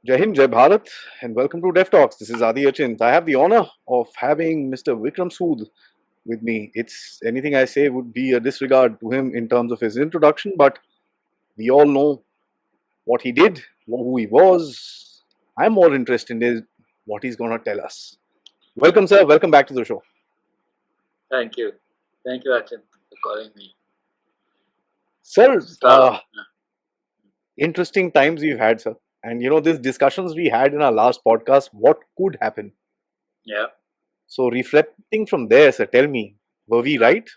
Jai Hind, Jai Bharat, and welcome to Dev Talks. This is Aadi. I have the honor of having Mr. Vikram Sood with me. It's anything I say would be a disregard to him in terms of his introduction, but we all know what he did, who he was. I'm more interested in what he's going to tell us. Welcome, sir. Welcome back to the show. Thank you. Thank you, Achin, for calling me. Sir, Start. interesting times we've had, sir. And these discussions we had in our last podcast, what could happen? Yeah. So, reflecting from there, sir, tell me, were we right?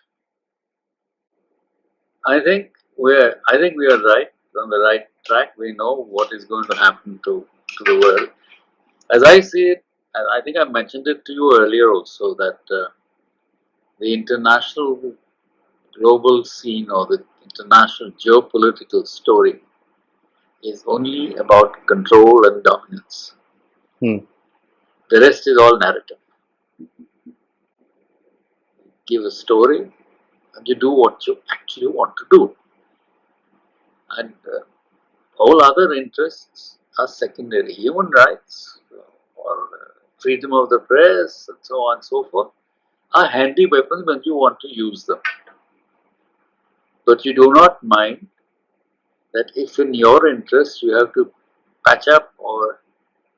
I think we are right on the right track. We know what is going to happen to the world. As I see it, and I think I mentioned it to you earlier also, that the international global scene or the international geopolitical story is only about control and dominance. Hmm. The rest is all narrative. Give a story and you do what you actually want to do. And all other interests are secondary. Human rights or freedom of the press and so on and so forth are handy weapons when you want to use them. But you do not mind that if in your interest you have to patch up or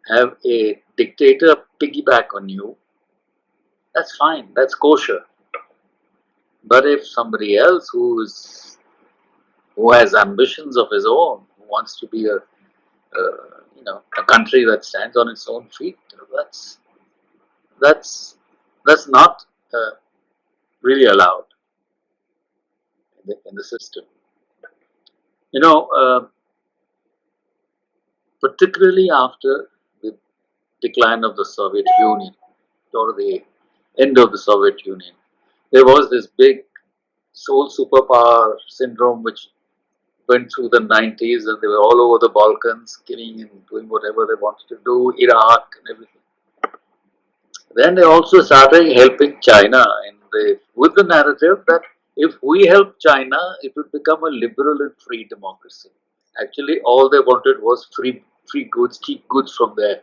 have a dictator piggyback on you, that's fine, that's kosher. But if somebody else who has ambitions of his own, who wants to be a country that stands on its own feet, that's that's not really allowed in the system. You know, particularly after the decline of the Soviet Union or the end of the Soviet Union, there was this big sole superpower syndrome which went through the 90s, and they were all over the Balkans, killing and doing whatever they wanted to do, Iraq and everything. Then they also started helping China with the narrative that if we help China, it would become a liberal and free democracy. Actually, all they wanted was free goods, cheap goods from there,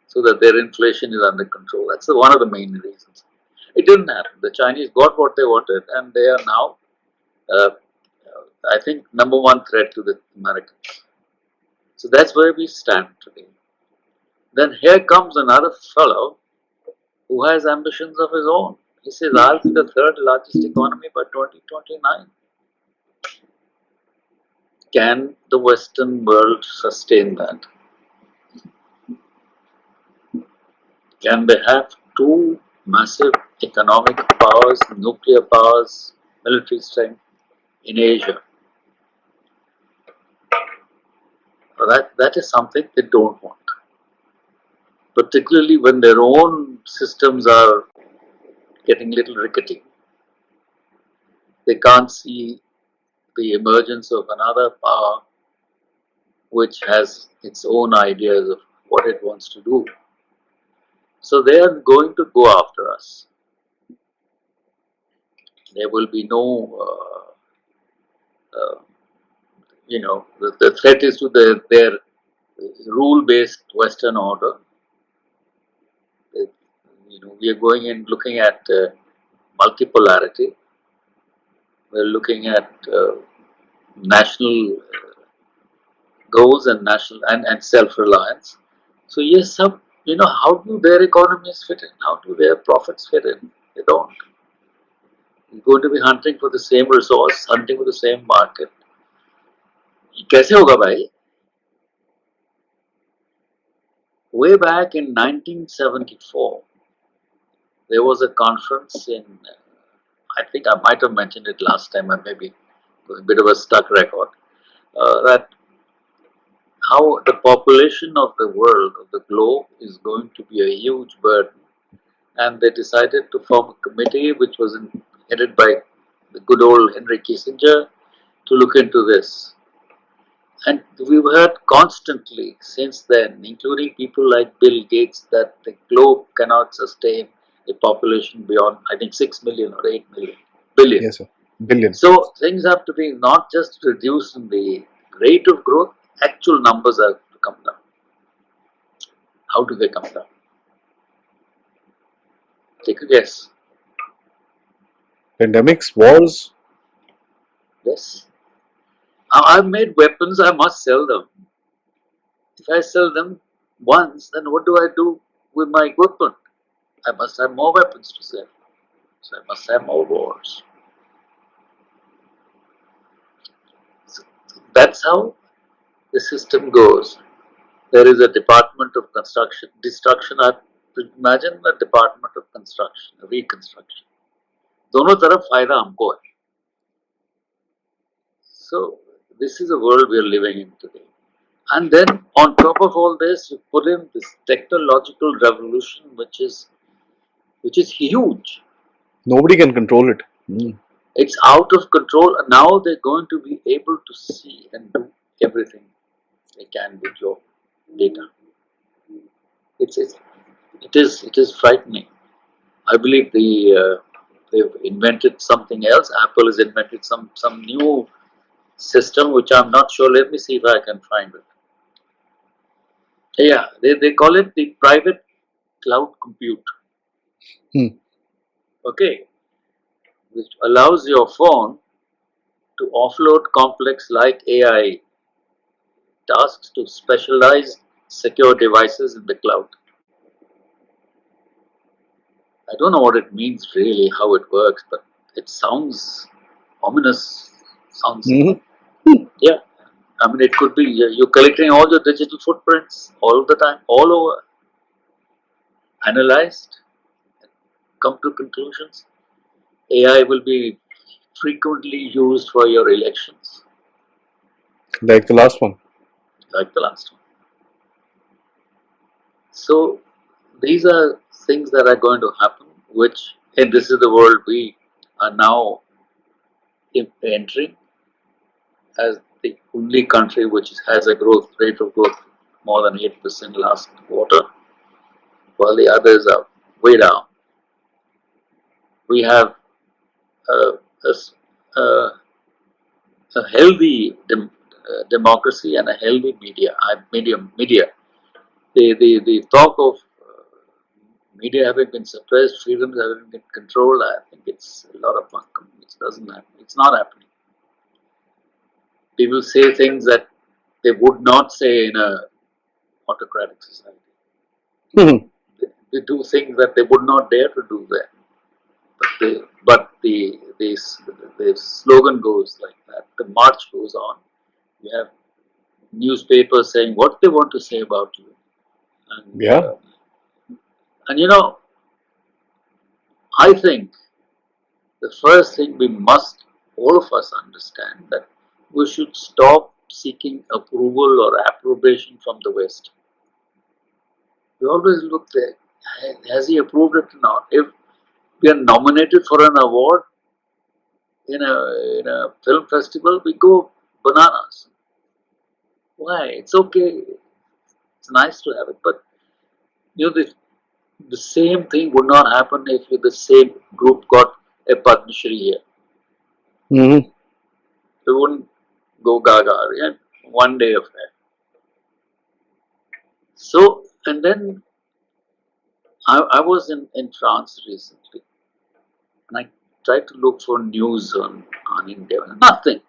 so that their inflation is under control. That's one of the main reasons. It didn't happen. The Chinese got what they wanted, and they are now, uh, I think, number one threat to the Americans. So that's where we stand today. Then here comes another fellow who has ambitions of his own. He says, I'll be the third largest economy by 2029. Can the Western world sustain that? Can they have two massive economic powers, nuclear powers, military strength in Asia? That is something they don't want, particularly when their own systems are getting a little rickety. They can't see the emergence of another power which has its own ideas of what it wants to do. So they are going to go after us. There will be no, the threat is to their rule-based Western order. We are going and looking at multipolarity. We're looking at national goals and national and self-reliance. So yes, how do their economies fit in? How do their profits fit in? They don't. You're going to be hunting for the same resource, hunting for the same market. कैसे होगा भाई? Way back in 1974, there was a conference in, I think I might have mentioned it last time, and maybe a bit of a stuck record, that how the population of the world, of the globe, is going to be a huge burden. And they decided to form a committee which was headed by the good old Henry Kissinger to look into this. And we've heard constantly since then, including people like Bill Gates, that the globe cannot sustain a population beyond, I think, 6 million or 8 million, billion. Yes, sir. Billion. So things have to be not just reduced in the rate of growth, actual numbers have to come down. How do they come down? Take a guess. Pandemics, wars. Yes. I've made weapons, I must sell them. If I sell them once, then what do I do with my equipment? I must have more weapons to sell. So I must have more wars. So that's how the system goes. There is a department of construction, destruction. I imagine the department of construction, reconstruction. दोनों तरफ फायदा हमको है. So this is the world we are living in today. And then on top of all this, you put in this technological revolution, which is huge. Nobody can control it. Mm. It's out of control. And now they're going to be able to see and do everything they can with your data. It is frightening. I believe they've invented something else. Apple has invented some new system which I'm not sure. Let me see if I can find it. Yeah, they call it the private cloud compute. Hmm. Okay, which allows your phone to offload complex like AI tasks to specialized secure devices in the cloud. I don't know what it means really, how it works, but it sounds ominous. Sounds, Mhm. yeah. I mean, it could be you're collecting all your digital footprints all the time, all over, analyzed, come to conclusions. AI will be frequently used for your elections, Like the last one. like the last one. So these are things that are going to happen, which, and this is the world we are now entering as the only country which has a growth rate of growth more than 8% last quarter, while the others are way down. We have a, a, a healthy democracy and a healthy media. The talk of media having been suppressed, freedoms having been controlled, I think it's a lot of fun. It doesn't happen. It's not happening. People say things that they would not say in a autocratic society. Mhm. They do things that they would not dare to do there. But the slogan goes like that. The march goes on. You have newspapers saying what they want to say about you, and Yeah. uh, and you know, I think the first thing we must, all of us, understand that we should stop seeking approval or approbation from the West. We always look there. Has he approved it or not? If we are nominated for an award in a film festival, we go bananas. Why? It's okay. It's nice to have it, but the same thing would not happen if the same group got a Padma Shri here. Hmm. We wouldn't go gaga. Yeah, one day affair. So, and then I was in France recently, and I tried to look for news on India. Nothing.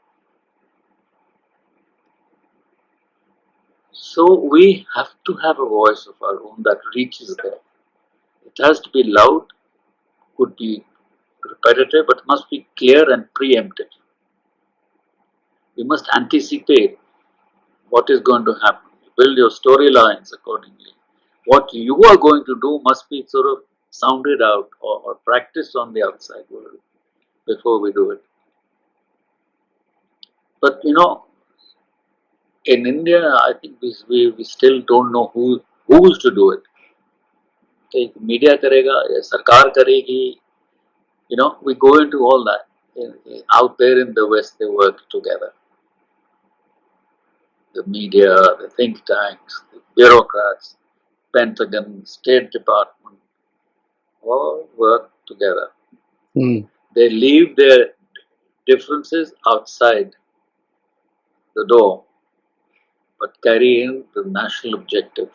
So we have to have a voice of our own that reaches there. It has to be loud, could be repetitive, but must be clear and preemptive. We must anticipate what is going to happen. Build your storylines accordingly. What you are going to do must be sort of sounded out or practiced on the outside world before we do it. But in India, I think we still don't know who's to do it. Okay, media karega, ya sarkar karegi. We go into all that. Out there in the West, they work together. The media, the think tanks, the bureaucrats, Pentagon, State Department, all work together. Mm. They leave their differences outside the door, but carry in the national objective.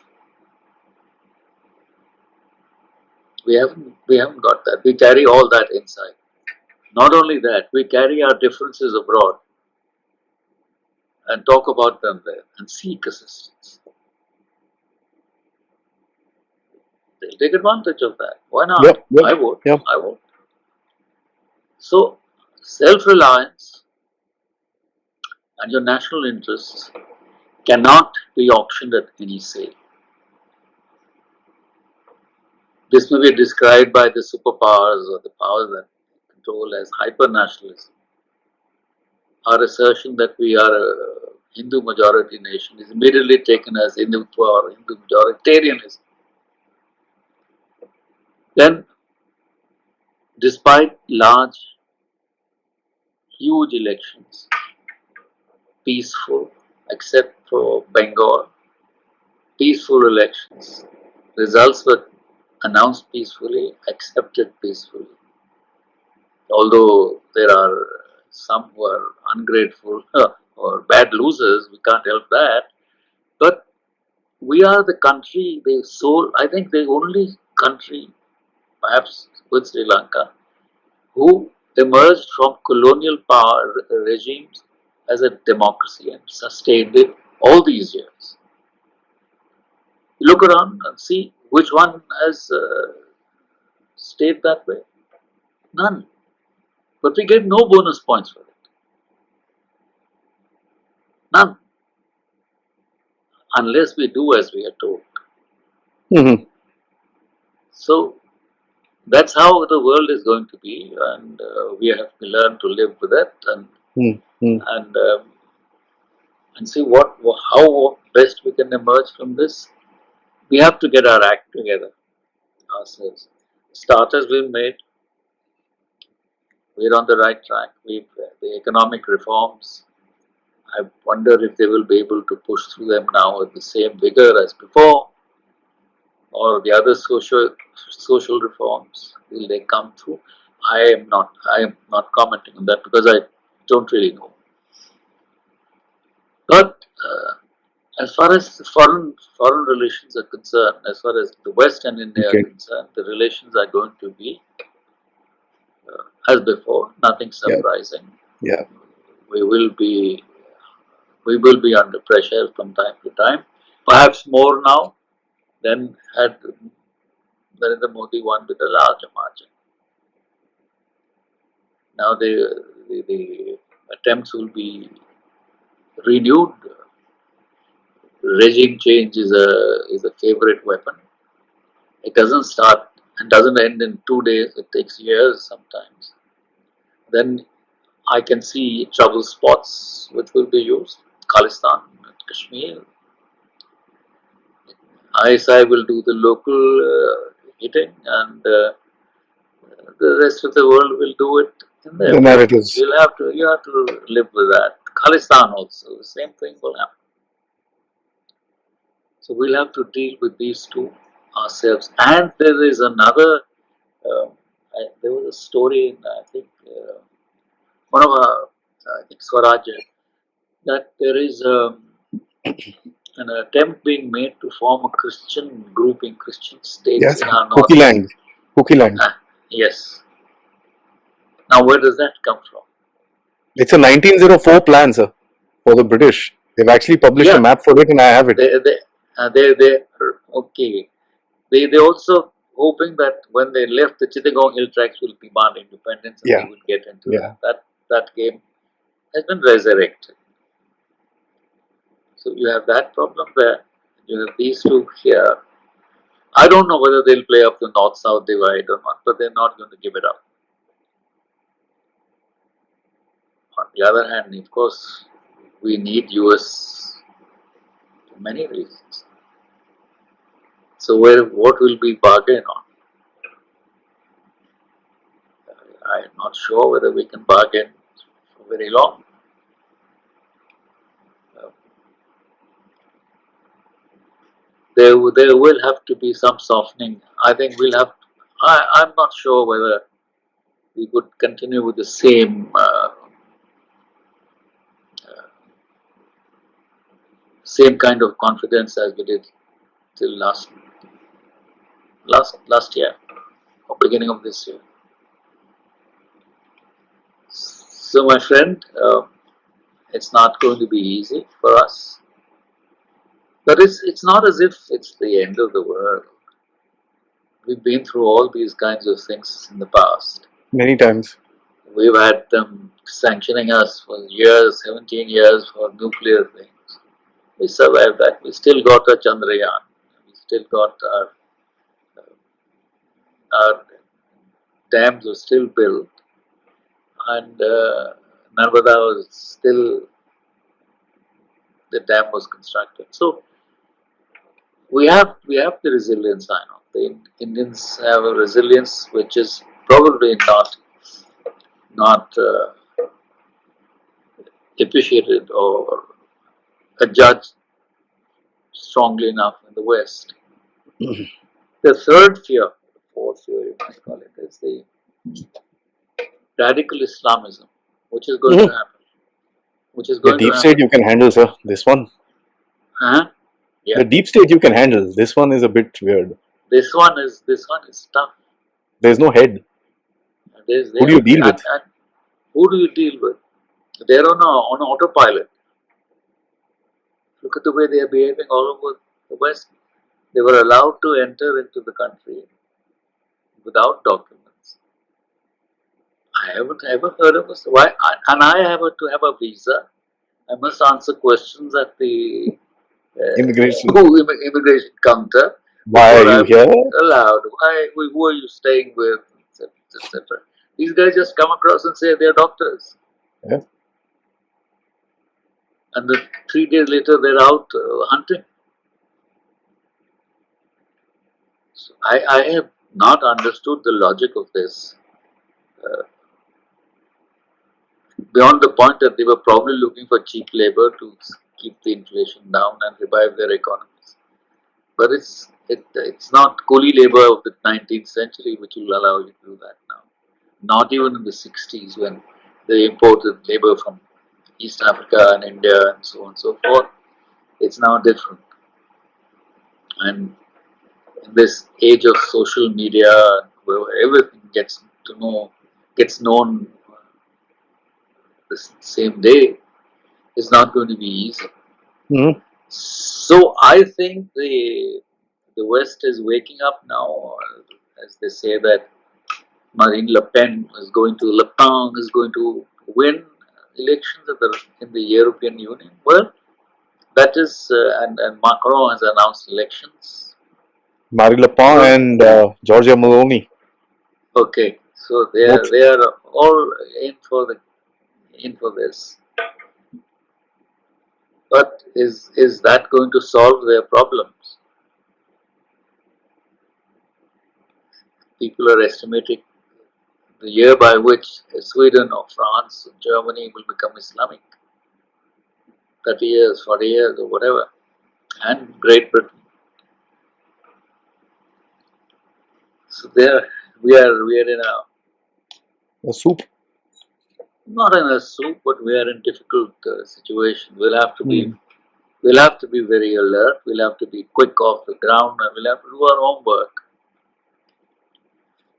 we haven't got that. We carry all that inside. Not only that, we carry our differences abroad and talk about them there and seek assistance. They'll take advantage of that. Why not? Yep, yep, I would. yep. I would. So, self-reliance and your national interests cannot be auctioned at any sale. This may be described by the superpowers or the powers that control as hyper-nationalism. Our assertion that we are a Hindu majority nation is immediately taken as Hindutva or Hindu majoritarianism. Then, despite large, huge elections, peaceful, except for Bengal, peaceful elections, results were announced peacefully, accepted peacefully. Although there are some who are ungrateful or bad losers, we can't help that. But we are the country, I think the only country, perhaps with Sri Lanka, who emerged from colonial power regimes as a democracy and sustained it all these years. You look around and see which one has stayed that way. None. But we get no bonus points for it. None. Unless we do as we are told. Mm-hmm. So that's how the world is going to be, and we have to learn to live with it and Mm-hmm. and um, and see how best we can emerge from this. We have to get our act together ourselves. Starters we've made. We're on the right track. The economic reforms. I wonder if they will be able to push through them now with the same vigor as before, or the other social reforms. Will they come through? I am not commenting on that because I don't really know. But as far as foreign relations are concerned, as far as the West and India are Okay. concerned, the relations are going to be as before. Nothing Yeah. surprising. Yeah. We will be we will be under pressure from time to time, perhaps more now than had Narendra Modi won with a larger margin. Now the attempts will be renewed. Regime change is a favorite weapon. It doesn't start and doesn't end in 2 days. It takes years sometimes. Then I can see trouble spots which will be used. Khalistan, Kashmir. ISI will do the local hitting, and the rest of the world will do it in their The way. narratives. You have to live with that. Khalistan also, the same thing will happen. So we'll have to deal with these two ourselves. And there is another. There was a story in I think one of our I think Swaraj that there is an attempt being made to form a Christian group in Christian states Yes. in our Cookie north. Land. Cookie Land. Yes. Now where does that come from? It's a 1904 plan, sir, for the British. They've actually published a Yeah, map for it, and I have it. they okay. They also hoping that when they left the Chittagong hill tracks will demand independence and they Yeah. would get into Yeah. that game has been resurrected. So you have that problem there. You have these two here. I don't know whether they'll play up the north-south divide or not, but they're not going to give it up. On the other hand, of course, we need US for many reasons. So what will we bargain on? I'm not sure whether we can bargain for very long. Uh, there will have to be some softening. I think we'll have. I'm not sure whether we could continue with the same kind of confidence as we did till last year. or beginning of this year. So, my friend, it's not going to be easy for us, but it's not as if it's the end of the world. We've been through all these kinds of things in the past. Many times. We've had them sanctioning us for years, 17 years for nuclear things. We survived that. We still got our Chandrayaan. We still got our dams were still built, and Narmada was still, the dam was constructed. So we have the resilience. I know the Indians have a resilience which is probably not appreciated or judged strongly enough in the West. The third fear, the fourth fear you might call it, is the radical Islamism, which is going to Mhm. happen. Which is The going to deep state happen. you can handle, sir. This one. Huh? Yeah. The deep state you can handle. This one is a bit weird. This one is tough. There's no head. Who do you deal with? And who do you deal with? They're on autopilot. Look at the way they are behaving all over the West. They were allowed to enter into the country without documents. I haven't ever heard of this. Why? And I have to have a visa. I must answer questions at the Immigration. immigration counter Why are before you I'm here? allowed. Who are you staying with, etc. These guys just come across and say they're doctors, Yeah. and then 3 days later they're out hunting. So I have not understood the logic of this, beyond the point that they were probably looking for cheap labor to keep the inflation down and revive their economies. But it's not coolie labor of the 19th century which will allow you to do that now. Not even in the 60s when they imported labor from East Africa and India and so on and so forth. It's now different. And in this age of social media where everything gets known the same day, it's not going to be easy. Mhm. So I think the West is waking up now, as they say that Marine Le Pen Le Pen is going to win elections in the European Union. Well, that is, and Macron has announced elections. Marie Le Pen So and Giorgia Meloni. okay, so Both. they are all in for this. But is that going to solve their problems? People are estimating the year by which Sweden or France or Germany will become Islamic. 30 years, 40 years, or whatever, and Great Britain. So there we are in A soup. not in a soup, but we are in difficult situation. Hmm. We'll have to be very alert. We'll have to be quick off the ground, and we'll have to do our homework.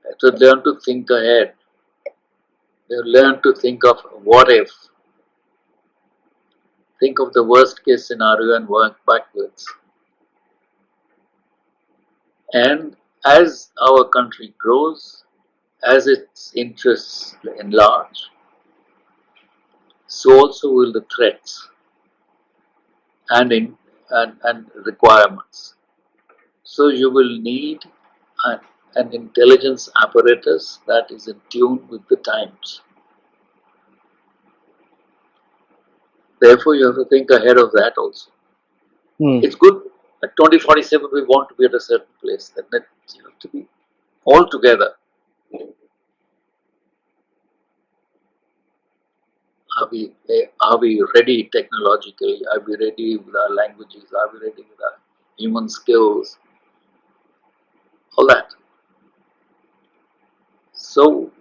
We have to learn to think ahead. We have learned to think of what if. Think of the worst case scenario and work backwards. And as our country grows, as its interests enlarge, so also will the threats and requirements. So you will need an, an intelligence apparatus that is in tune with the times. Therefore, you have to think ahead of that also. Hmm. It's good at 2047 we want to be at a certain place. Then you have to be all together. Are we ready technologically? Are we ready with our languages? Are we ready with our human skills? All that. So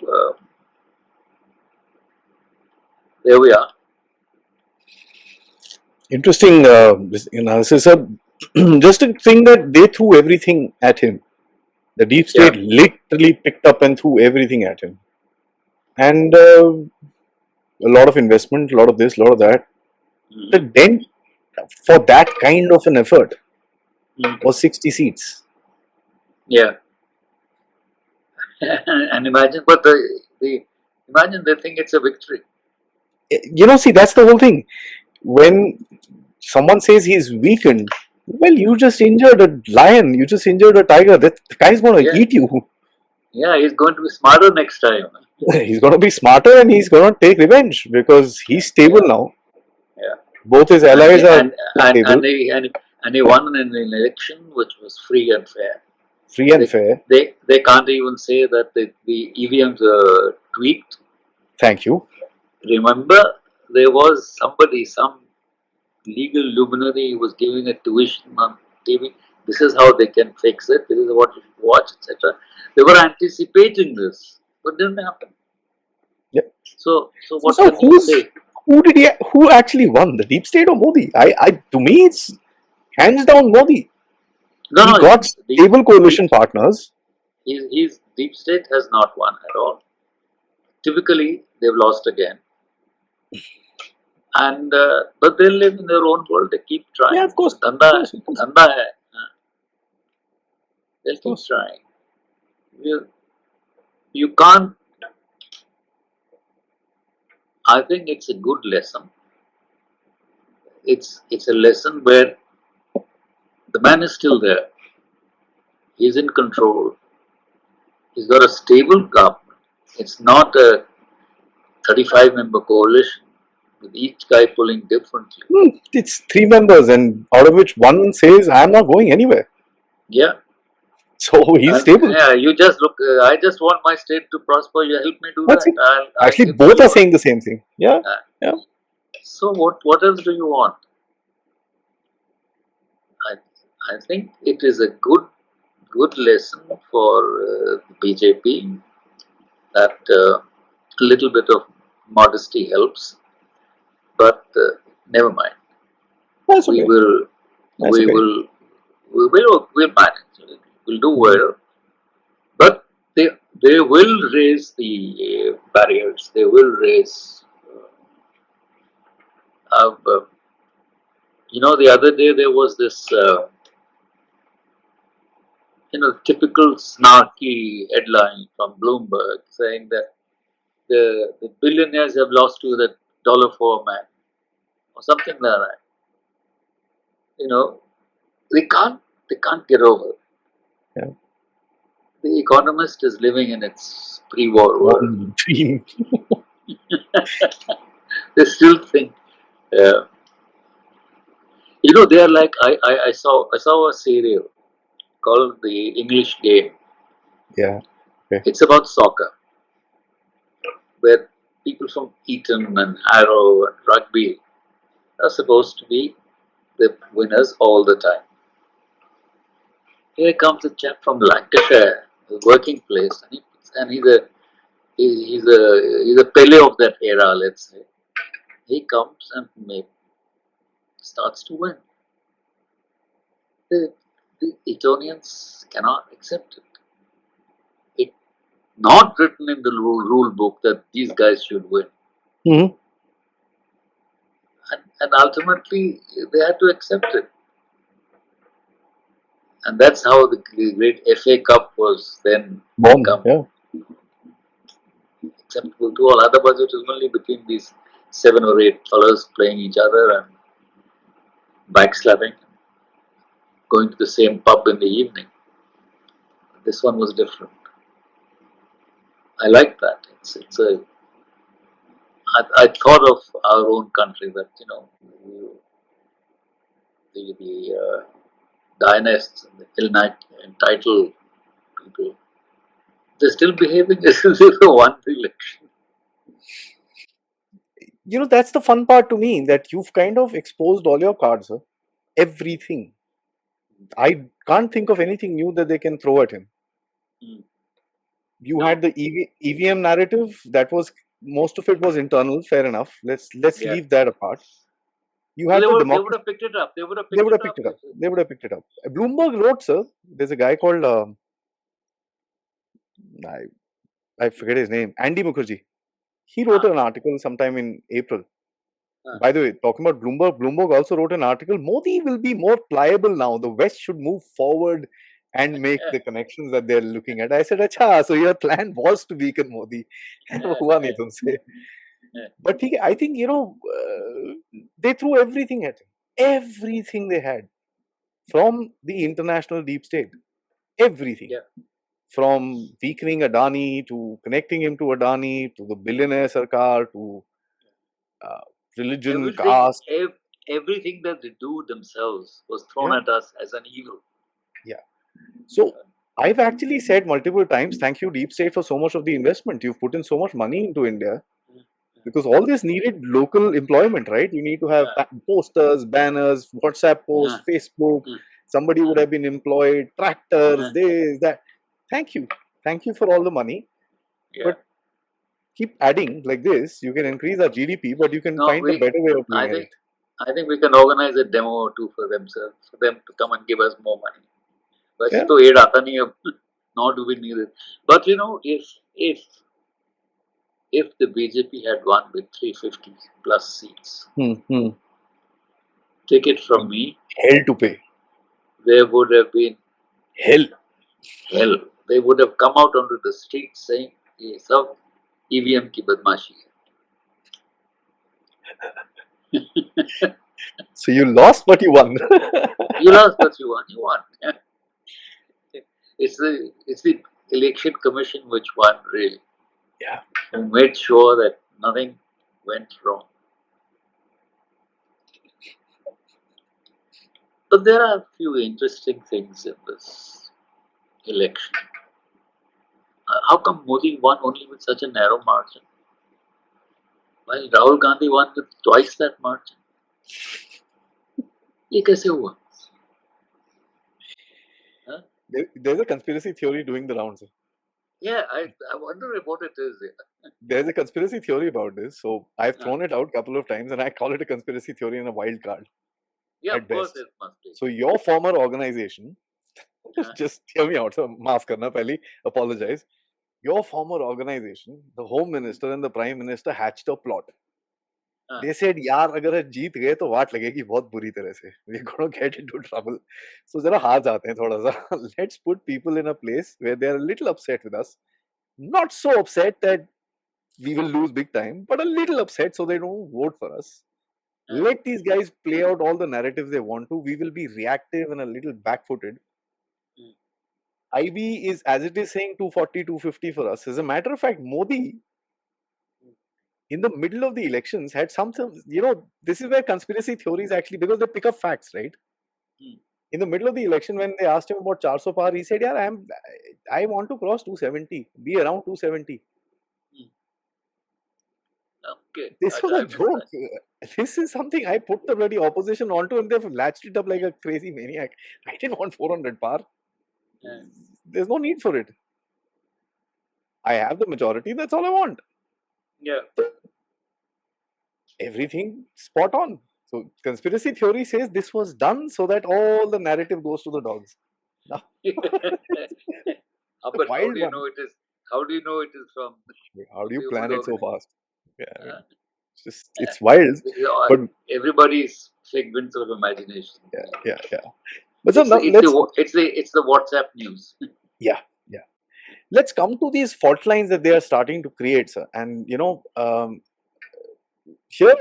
there we are. Interesting analysis. Just to think that they threw everything at him. The deep Yeah. state literally picked up and threw everything at him. And a lot of investment, a lot of this, a lot of that. The Hmm. dent for that kind of an effort Mm. was 60 seats. Yeah. And imagine, but the imagine they think it's a victory. See, that's the whole thing. When someone says he's weakened, well, you just injured a lion, you just injured a tiger. That guy's going to Yeah. eat you. Yeah. He's going to be smarter next time. He's going to be smarter and he's going to take revenge because he's stable Yeah. now. Yeah. Both his And allies he are stable, and he won an election which was free and fair. free and They fair. they can't even say that the EVMs are tweaked. Thank you. Remember, there was somebody, some legal luminary who was giving a tuition on TV. This is how they can fix it. This is what you should watch, etc. They were anticipating this, but didn't happen. Yeah. So So, what so can you say? who actually won? The deep state or Modi? To me, it's hands down Modi. No, He no. got stable Deep, coalition partners. he's deep state has not won at all. Typically, they've lost again, and but they live in their own world. They keep Yeah, trying. of course, of Dhanda, course, of course, dhanda hai. They'll of keep course. trying. You can't. I think it's a good lesson. It's a lesson where the man is still there. He's in control. He's got a stable government. It's not a 35 member coalition with each guy pulling differently. It's three members, and out of which one says, "I'm not going anywhere." Yeah. So he's And stable. yeah, you just look. I just want my state to prosper. You help me do That's that. it. I'll Actually, give you both are your. saying the same thing. Yeah, Uh, yeah. so what else do you want? I I think it is a good lesson for BJP that a little bit of modesty helps, but never mind. That's We okay. will That's we okay. will we'll manage. We'll do Mhm. well, but they will raise the barriers. They will raise. Uh, the other day there was this typical snarky headline from Bloomberg saying that the billionaires have lost to the dollar for a man or something like that. You know, they can't get over it. Yeah. The Economist is living in its pre-war world. One dream. They still think, uh, they are like I saw a serial called The English Game. Yeah. Okay. It's about soccer, where people from Eton and Harrow and rugby are supposed to be the winners all the time. Here comes a chap from Lancashire, the working place, and he's a Pele of that era, let's say. He comes and starts to win. The, the Etonians cannot accept it. It's not written in the rule book that these guys should win. Hmm. And ultimately, they had to accept it. And that's how the great FA Cup was then Born. become Yeah. acceptable to all. Otherwise, it was only between these 7 or 8 fellows playing each other and backslapping, going to the same pub in the evening. This one was different. I like that. It's a. I thought of our own country that the Dianists and the entitled people, they're still behaving as if they won the election. That's the fun part to me that you've kind of exposed all your cards, huh? Everything. I can't think of anything new that they can throw at him. Mm. You had No, the EVM narrative. That was most of it was internal. Fair enough. Let's yeah. leave that apart. You No, had the they would democracy. have picked it up. They would have They picked would it have picked up. it up. They would have picked it up. Bloomberg wrote, sir. There's a guy called I forget his name, Andy Mukherjee. He wrote Ah, an article sometime in April. ah, By the way, talking about Bloomberg, Bloomberg also wrote an article. Modi will be more pliable now. The West should move forward and make the connections that they're looking at. I said, "Acha, so your plan was to weaken Modi." हुआ नहीं तुमसे. But I think they threw everything at him, everything they had from the international deep state, everything. yeah. From weakening Adani to connecting him to Adani to the billionaire Sarkar to uh, religion, Everything, caste. everything that they do themselves was thrown Yeah, at us as an evil. yeah. So I've actually said multiple times, thank you, Deep State, for so much of the investment. You've put in so much money into India because all this needed local employment, right? You need to have posters, banners, WhatsApp Uh, posts, Facebook. uh, Somebody would uh, have been employed, tractors, uh, this, that. Thank you. Thank you for all the money. yeah. But keep adding like this. You can increase our GDP, but you can No, find a better way of I doing it. think, I think we can organize a demo or two for themselves, for them to come and give us more money. वैसे Yeah. तो aid आता नहीं अब, nor do we need it. But you know, if the BJP had won with 350 plus seats, take it from me, Hell to pay. there would have been Hell. hell. They would have come out onto the streets saying, ये सब EVM की बदमाशी है. So you lost, but you won. You lost, but you won. You won. It's the election commission which won, really. Yeah. Who made sure that nothing went wrong. But there are a few interesting things in this election. How come Modi won only with such a narrow margin, while Rahul Gandhi won with twice that margin? ये कैसे हुआ? Huh? There's a conspiracy theory doing the rounds. Yeah, I wonder what it is. There's a conspiracy theory about this. So I've Yeah. thrown it out a couple of times and I call it a conspiracy theory and a wild card Yeah, at of course best. it must be. So your former organization, Huh? just hear me out. So maaf karna pehli, apologize. Your former organization, the Home Minister and the Prime Minister hatched a plot. They said, यार अगर जीत गए तो वाट लगेगी बहुत बुरी तरह से. We're going to get into trouble. So जरा हार जाते हैं थोड़ा सा. Let's put people in a place where they're a little upset with us. Not so upset that we will lose big time, but a little upset so they don't vote for us. Let these guys play out all the narratives they want to. We will be reactive and a little back-footed. IB is, as it is saying, 240, 250 for us. As a matter of fact, Modi, in the middle of the elections, had something, this is where conspiracy theories actually, because they pick up facts, right? In the middle of the election, when they asked him about 400 par, he said, yeah, I want to cross 270, be around 270. Okay. This was a joke. This is something I put the bloody opposition onto and they've latched it up like a crazy maniac. I didn't want 400 par. There's no need for it. I have the majority, that's all I want. Yeah. Everything spot on. So conspiracy theory says this was done so that all the narrative goes to the dogs. But how do you one. know it is? How do you know it is from? How do you the plan old it so organization? fast? Yeah, it's wild. But Everybody's figments of imagination. yeah. But It's so now it's the WhatsApp news. yeah. Let's come to these fault lines that they are starting to create, sir. And here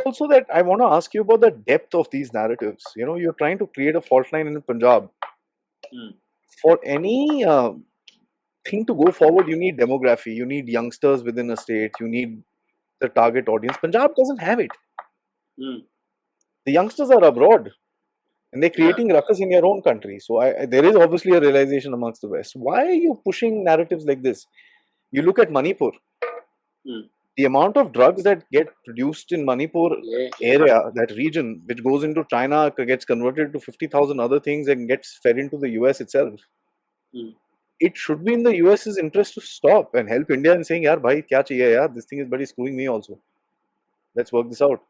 also that I want to ask you about the depth of these narratives. You're trying to create a fault line in Punjab. For any thing to go forward, you need demography, you need youngsters within a state, you need the target audience. Punjab doesn't have it. The youngsters are abroad and they're creating ruckus in your own country. So there is obviously a realization amongst the West. Why are you pushing narratives like this? You look at Manipur. The amount of drugs that get produced in Manipur area, that region, which goes into China, gets converted to 50,000 other things and gets fed into the US itself. It should be in the US's interest to stop and help India in saying, yaar, bhai, kya chahiye, yaar? This thing is bloody screwing me also. Let's work this out.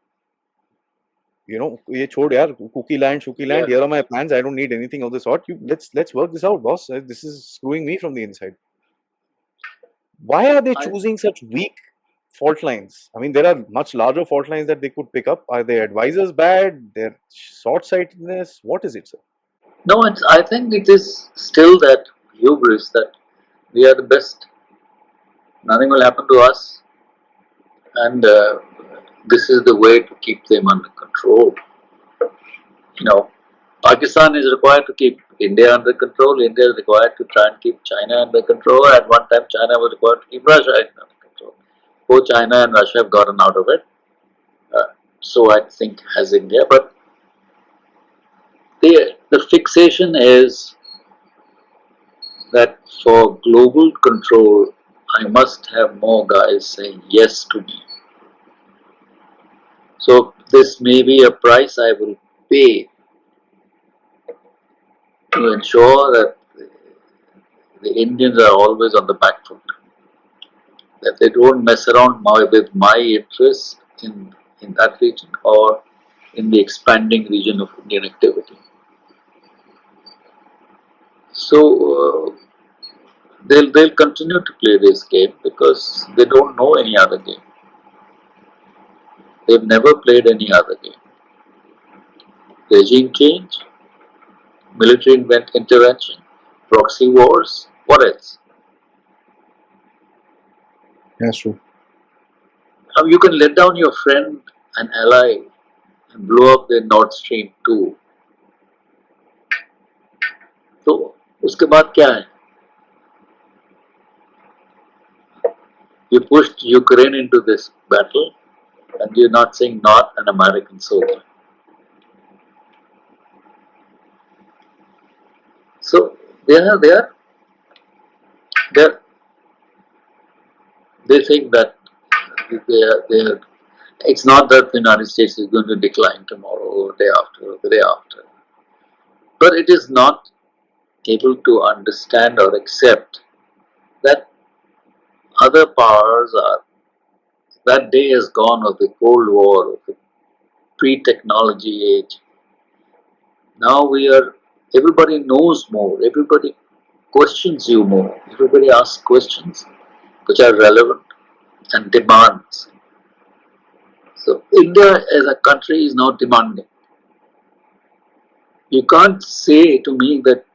Ye chhod yaar, cookie land, here are my plans. I don't need anything of the sort. Let's work this out, boss. This is screwing me from the inside. Why are they I choosing such weak fault lines? I mean, there are much larger fault lines that they could pick up. Are their advisors bad? Their short-sightedness? What is it, sir? no, I think it is still that hubris that we are the best. Nothing will happen to us, and this is the way to keep them under control. You know, Pakistan is required to keep India under control. India is required to try and keep China under control. At one time, China was required to keep Russia under control. Both China and Russia have gotten out of it. So I think has India, but the fixation is that for global control, I must have more guys saying yes to me. So this may be a price I will pay to ensure that the Indians are always on the back foot, that they don't mess around with my interests in that region or in the expanding region of Indian activity. So they'll continue to play this game because they don't know any other game. They've never played any other game. Regime change, military intervention, proxy wars. What else? That's true. Now you can let down your friend and ally and blow up the Nord Stream 2. तो उसके बाद क्या है? You pushed Ukraine into this battle, and you're not saying not an American soldier. So they are they think that they are. It's not that the United States is going to decline tomorrow or day after or the day after, but it is not able to understand or accept that other powers are. That day is gone of the Cold War, of the pre-technology age. Now we are. Everybody knows more. Everybody questions you more. Everybody asks questions which are relevant and demands. So India as a country is now demanding. You can't say to me that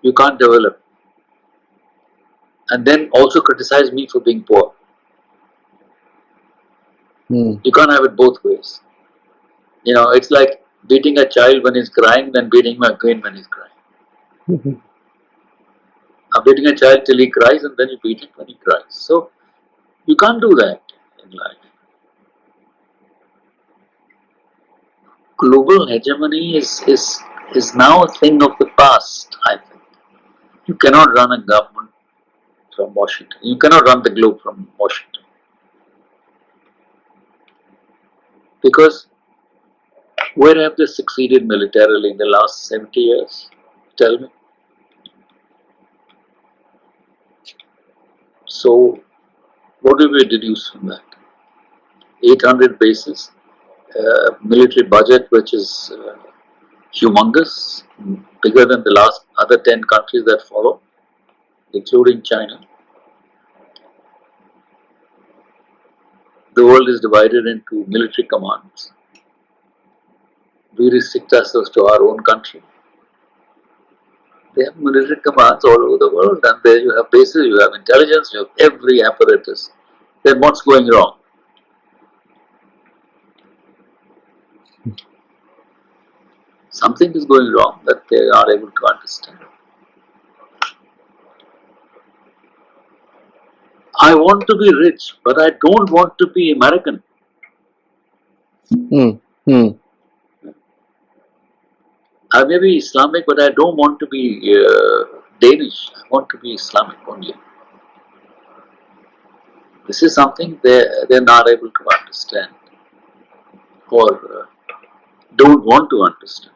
you can't develop and then also criticize me for being poor. You can't have it both ways. You know, it's like beating a child when he's crying, then beating my queen when he's crying. I'm beating a child till he cries and then you beat him when he cries. So you can't do that in life. Global hegemony is now a thing of the past, I think. You cannot run a government from Washington. You cannot run the globe from Washington. Because where have they succeeded militarily in the last 70 years? Tell me. So, what do we deduce from that? 800 bases, military budget which is humongous, bigger than the last other 10 countries that follow, including China. The world is divided into military commands. We restrict ourselves to our own country. They have military commands all over the world, and there you have bases, you have intelligence, you have every apparatus. Then what's going wrong? Something is going wrong that they are able to understand. I want to be rich, but I don't want to be American. I may be Islamic, but I don't want to be Danish. I want to be Islamic only. This is something they're not able to understand or don't want to understand.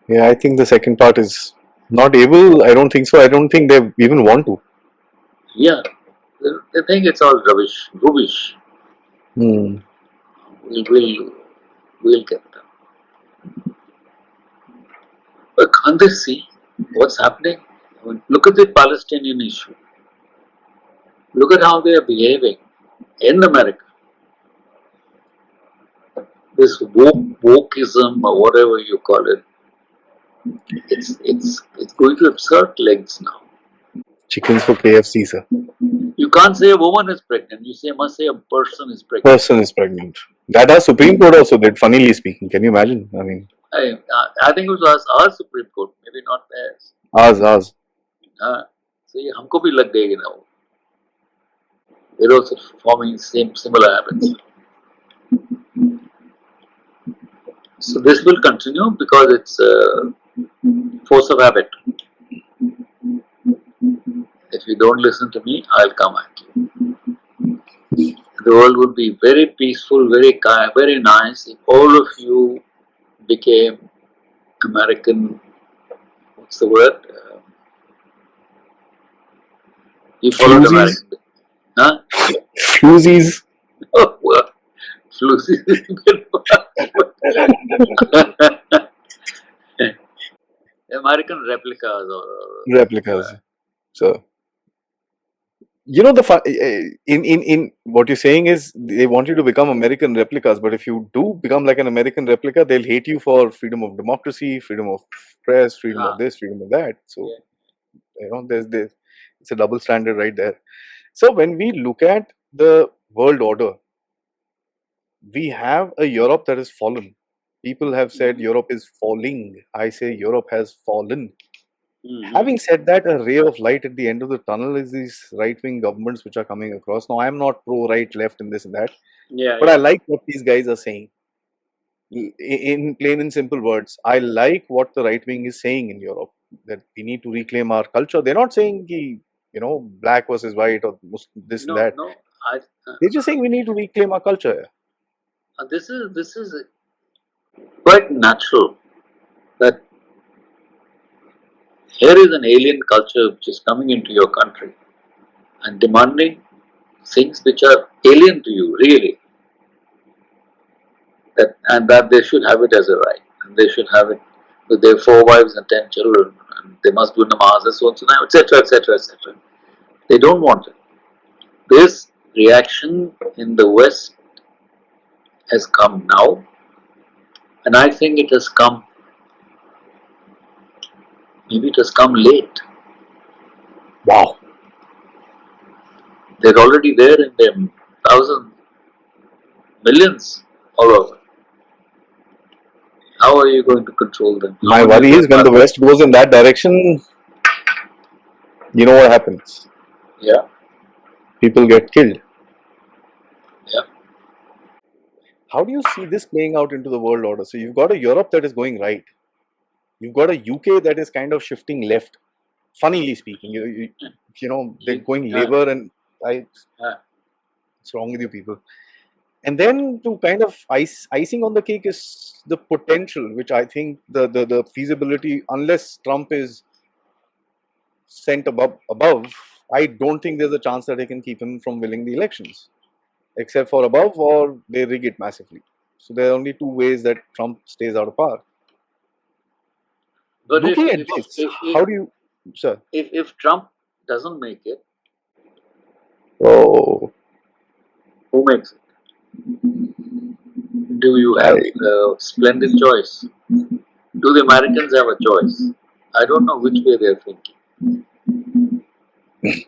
Yeah, I think the second part is not able. I don't think so. I don't think they even want to. Yeah, they think it's all rubbish. Hmm. We'll get them. But can't they see what's happening? I mean, look at the Palestinian issue. Look at how they are behaving in America. This wokeism or whatever you call it, it's going to absurd lengths now. Chickens for KFC, sir. You can't say a woman is pregnant. You must say a person is pregnant. Person is pregnant. That our Supreme Court also did, funnily speaking. Can you imagine? I mean, I think it was our Supreme Court, maybe not theirs. ours. So ये हमको भी लग गएगी ना वो. They're also forming similar habits. So this will continue because it's a force of habit. If you don't listen to me, I'll come at you. The world would be very peaceful, very kind, very nice if all of you became American. What's the word? You followed Floozies. American. Huh? Floozies. Oh, well, Floozies. American replicas or Replicas. So, you know, in what you're saying is they want you to become American replicas, but if you do become like an American replica, they'll hate you for freedom of democracy, freedom of press, freedom of this, freedom of that. So, you know, there's it's a double standard right there. So when we look at the world order, we have a Europe that has fallen. People have said Europe is falling. I say Europe has fallen. Having said that, a ray of light at the end of the tunnel is these right-wing governments which are coming across. Now, I'm not pro right, left, and this and that, but I like what these guys are saying. In plain and simple words, I like what the right wing is saying in Europe, that we need to reclaim our culture. They're not saying, you know, black versus white or this and that. No. They're just saying we need to reclaim our culture. This is quite natural that here is an alien culture which is coming into your country and demanding things which are alien to you, really, and that they should have it as a right, and they should have it with their 4 wives and 10 children, and they must do namaz and so on, etc., etc., etc. They don't want it. This reaction in the West has come now, and I think it has come. Maybe it has come late. Wow. They're already there in them, thousands, millions all over. How are you going to control them? My worry is when the West goes in that direction, you know what happens? Yeah. People get killed. Yeah. How do you see this playing out into the world order? So you've got a Europe that is going right. You've got a UK that is kind of shifting left. Funnily speaking, you know, they're going Labour, and what's wrong with you people? And then to kind of icing on the cake is the potential, which I think the feasibility, unless Trump is sent above, I don't think there's a chance that they can keep him from winning the elections, except for above or they rig it massively. So there are only two ways that Trump stays out of power. But looking at this, how do you, sir? If Trump doesn't make it, Oh, who makes it? Do you have a splendid choice? Do the Americans have a choice? I don't know which way they're thinking.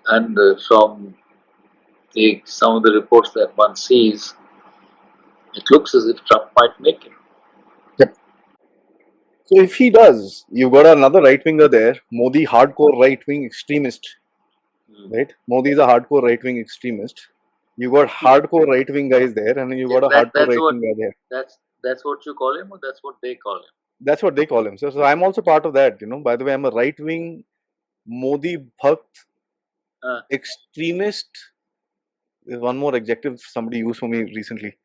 And from some of the reports that one sees, it looks as if Trump might make it. Yep. So if he does, you've got another right winger there, Modi, hardcore right wing extremist. Right? Modi is a hardcore right wing extremist. You got hardcore right wing guys there, and you got a hardcore right wing guy there. That's what you call him, or that's what they call him? That's what they call him. So I'm also part of that. You know, by the way, I'm a right wing Modi Bhakt extremist. There's one more adjective somebody used for me recently.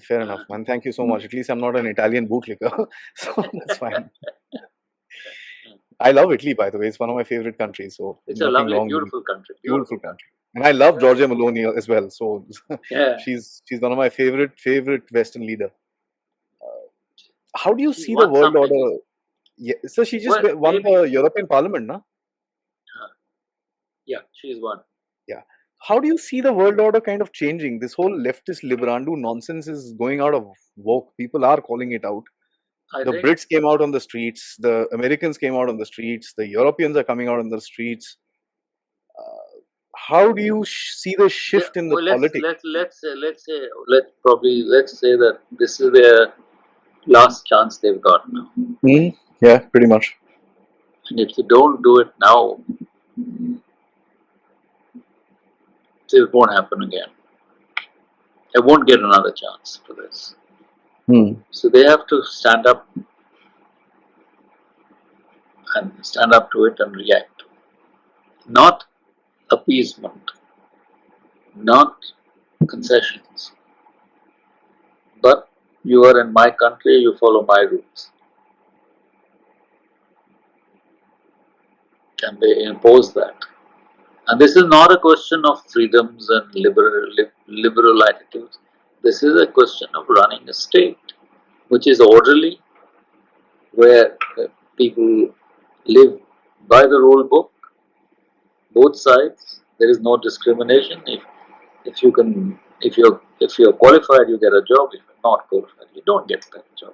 Fair enough, man. Thank you so much. At least I'm not an Italian bootlicker, so that's fine. I love Italy, by the way. It's one of my favorite countries. So it's a lovely, beautiful country. Beautiful country. And I love Giorgia Meloni as well. So she's one of my favorite Western leader. How do you see the world order? Yeah, so she just won the European Parliament, no? Yeah, she's won. Yeah. how do you see the world order kind of changing? This whole leftist liberandu nonsense is going out of vogue. People are calling it out. I The think Brits came out on the streets. The Americans came out on the streets. The Europeans are coming out on the streets. How do you see the shift in the well, politics? let's say that this is their last chance they've got now. Yeah, pretty much. And if they don't do it now, it won't happen again. They won't get another chance for this. So they have to stand up to it and react. Not appeasement, not concessions, but you are in my country, you follow my rules. And they impose that. And this is not a question of freedoms and liberal attitudes. This is a question of running a state which is orderly, where people live by the rule book, both sides. There is no discrimination. If you can, if you're qualified, you get a job. If you're not qualified, you don't get that job.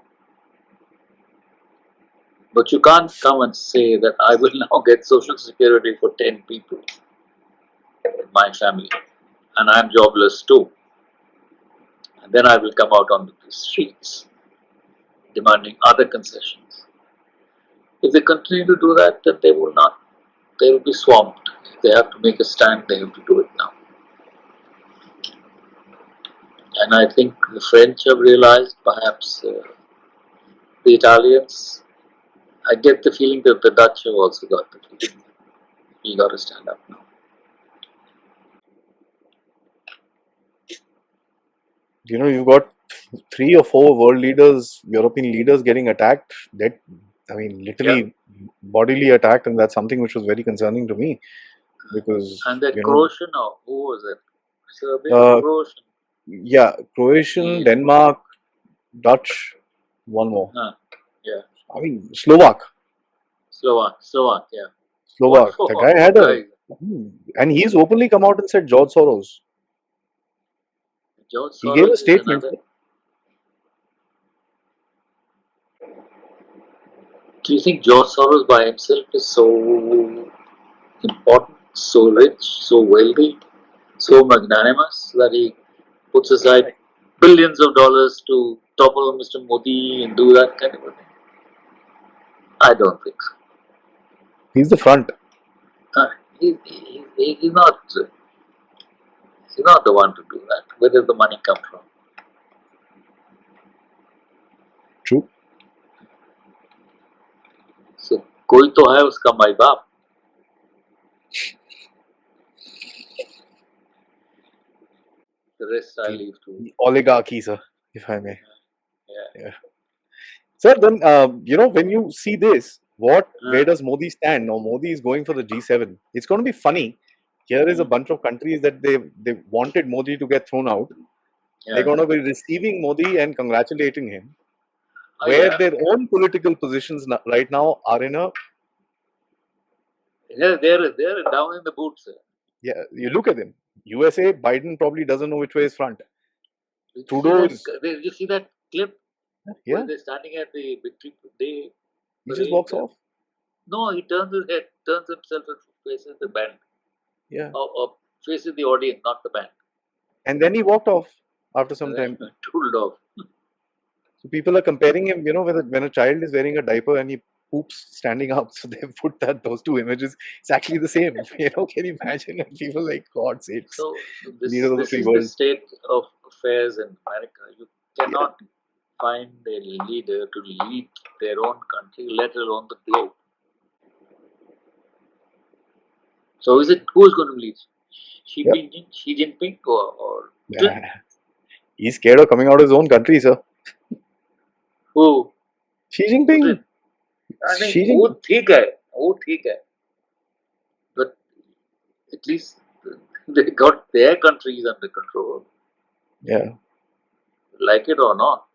But you can't come and say that I will now get social security for 10 people in my family, and I'm jobless too. And then I will come out on the streets demanding other concessions. If they continue to do that, then they will not. They will be swamped. If they have to make a stand, they have to do it now. And I think the French have realized, perhaps the Italians. I get the feeling that the Dutch have also got the feeling. You got to stand up now. You've got 3 or 4 world leaders, European leaders getting attacked. That, I mean, Yeah. literally bodily attacked, and that's something which was very concerning to me because, And that Croatian, or who was it? Serbian or uh, Croatian? yeah, Croatian, Yeah. Denmark, Dutch, one more. Yeah. I mean, Slovak. Slovak, yeah. What Slovak. for? The guy had a, Guy, and he's openly come out and said George Soros. George He gave a Soros is statement. another. Do you think George Soros by himself is so important, so rich, so wealthy, so magnanimous that he puts aside billions of dollars to topple Mr. Modi and do that kind of a thing? I don't think so. He's the front. He's not. He's not the one to do that. Where does the money come from? True. So कोई तो है उसका माई बाप. The rest I leave to. The oligarchy, sir, if I may. Yeah. Sir, then, when you see this, where does Modi stand? Now, Modi is going for the G7. It's going to be funny. Here is a bunch of countries that they wanted Modi to get thrown out. They're going to be receiving Modi and congratulating him. Where their own political positions right now are in a. Yeah, they're down in the boots. Yeah, you look at them. USA, Biden probably doesn't know which way is front. Trudeau is. Did you see that clip? Yeah. Where they're standing at the victory day. He just walks off. No, he turns his head, turns himself and faces the band. Yeah. Or faces the audience, not the band. And then he walked off after some time. Tooled off. So people are comparing him, when a child is wearing a diaper and he poops standing up. So they've put those 2 images. It's actually the same. Can you imagine? And people like, God sakes. So this leader of the is free the world. state of affairs in America. You cannot find a leader to lead their own country, let alone the globe. So is it who's going to lead? Xi Jinping or Yeah. He's scared of coming out of his own country, sir. who? Xi Jinping. I think वो ठीक है. But at least they got their countries under control. Yeah. Like it or not.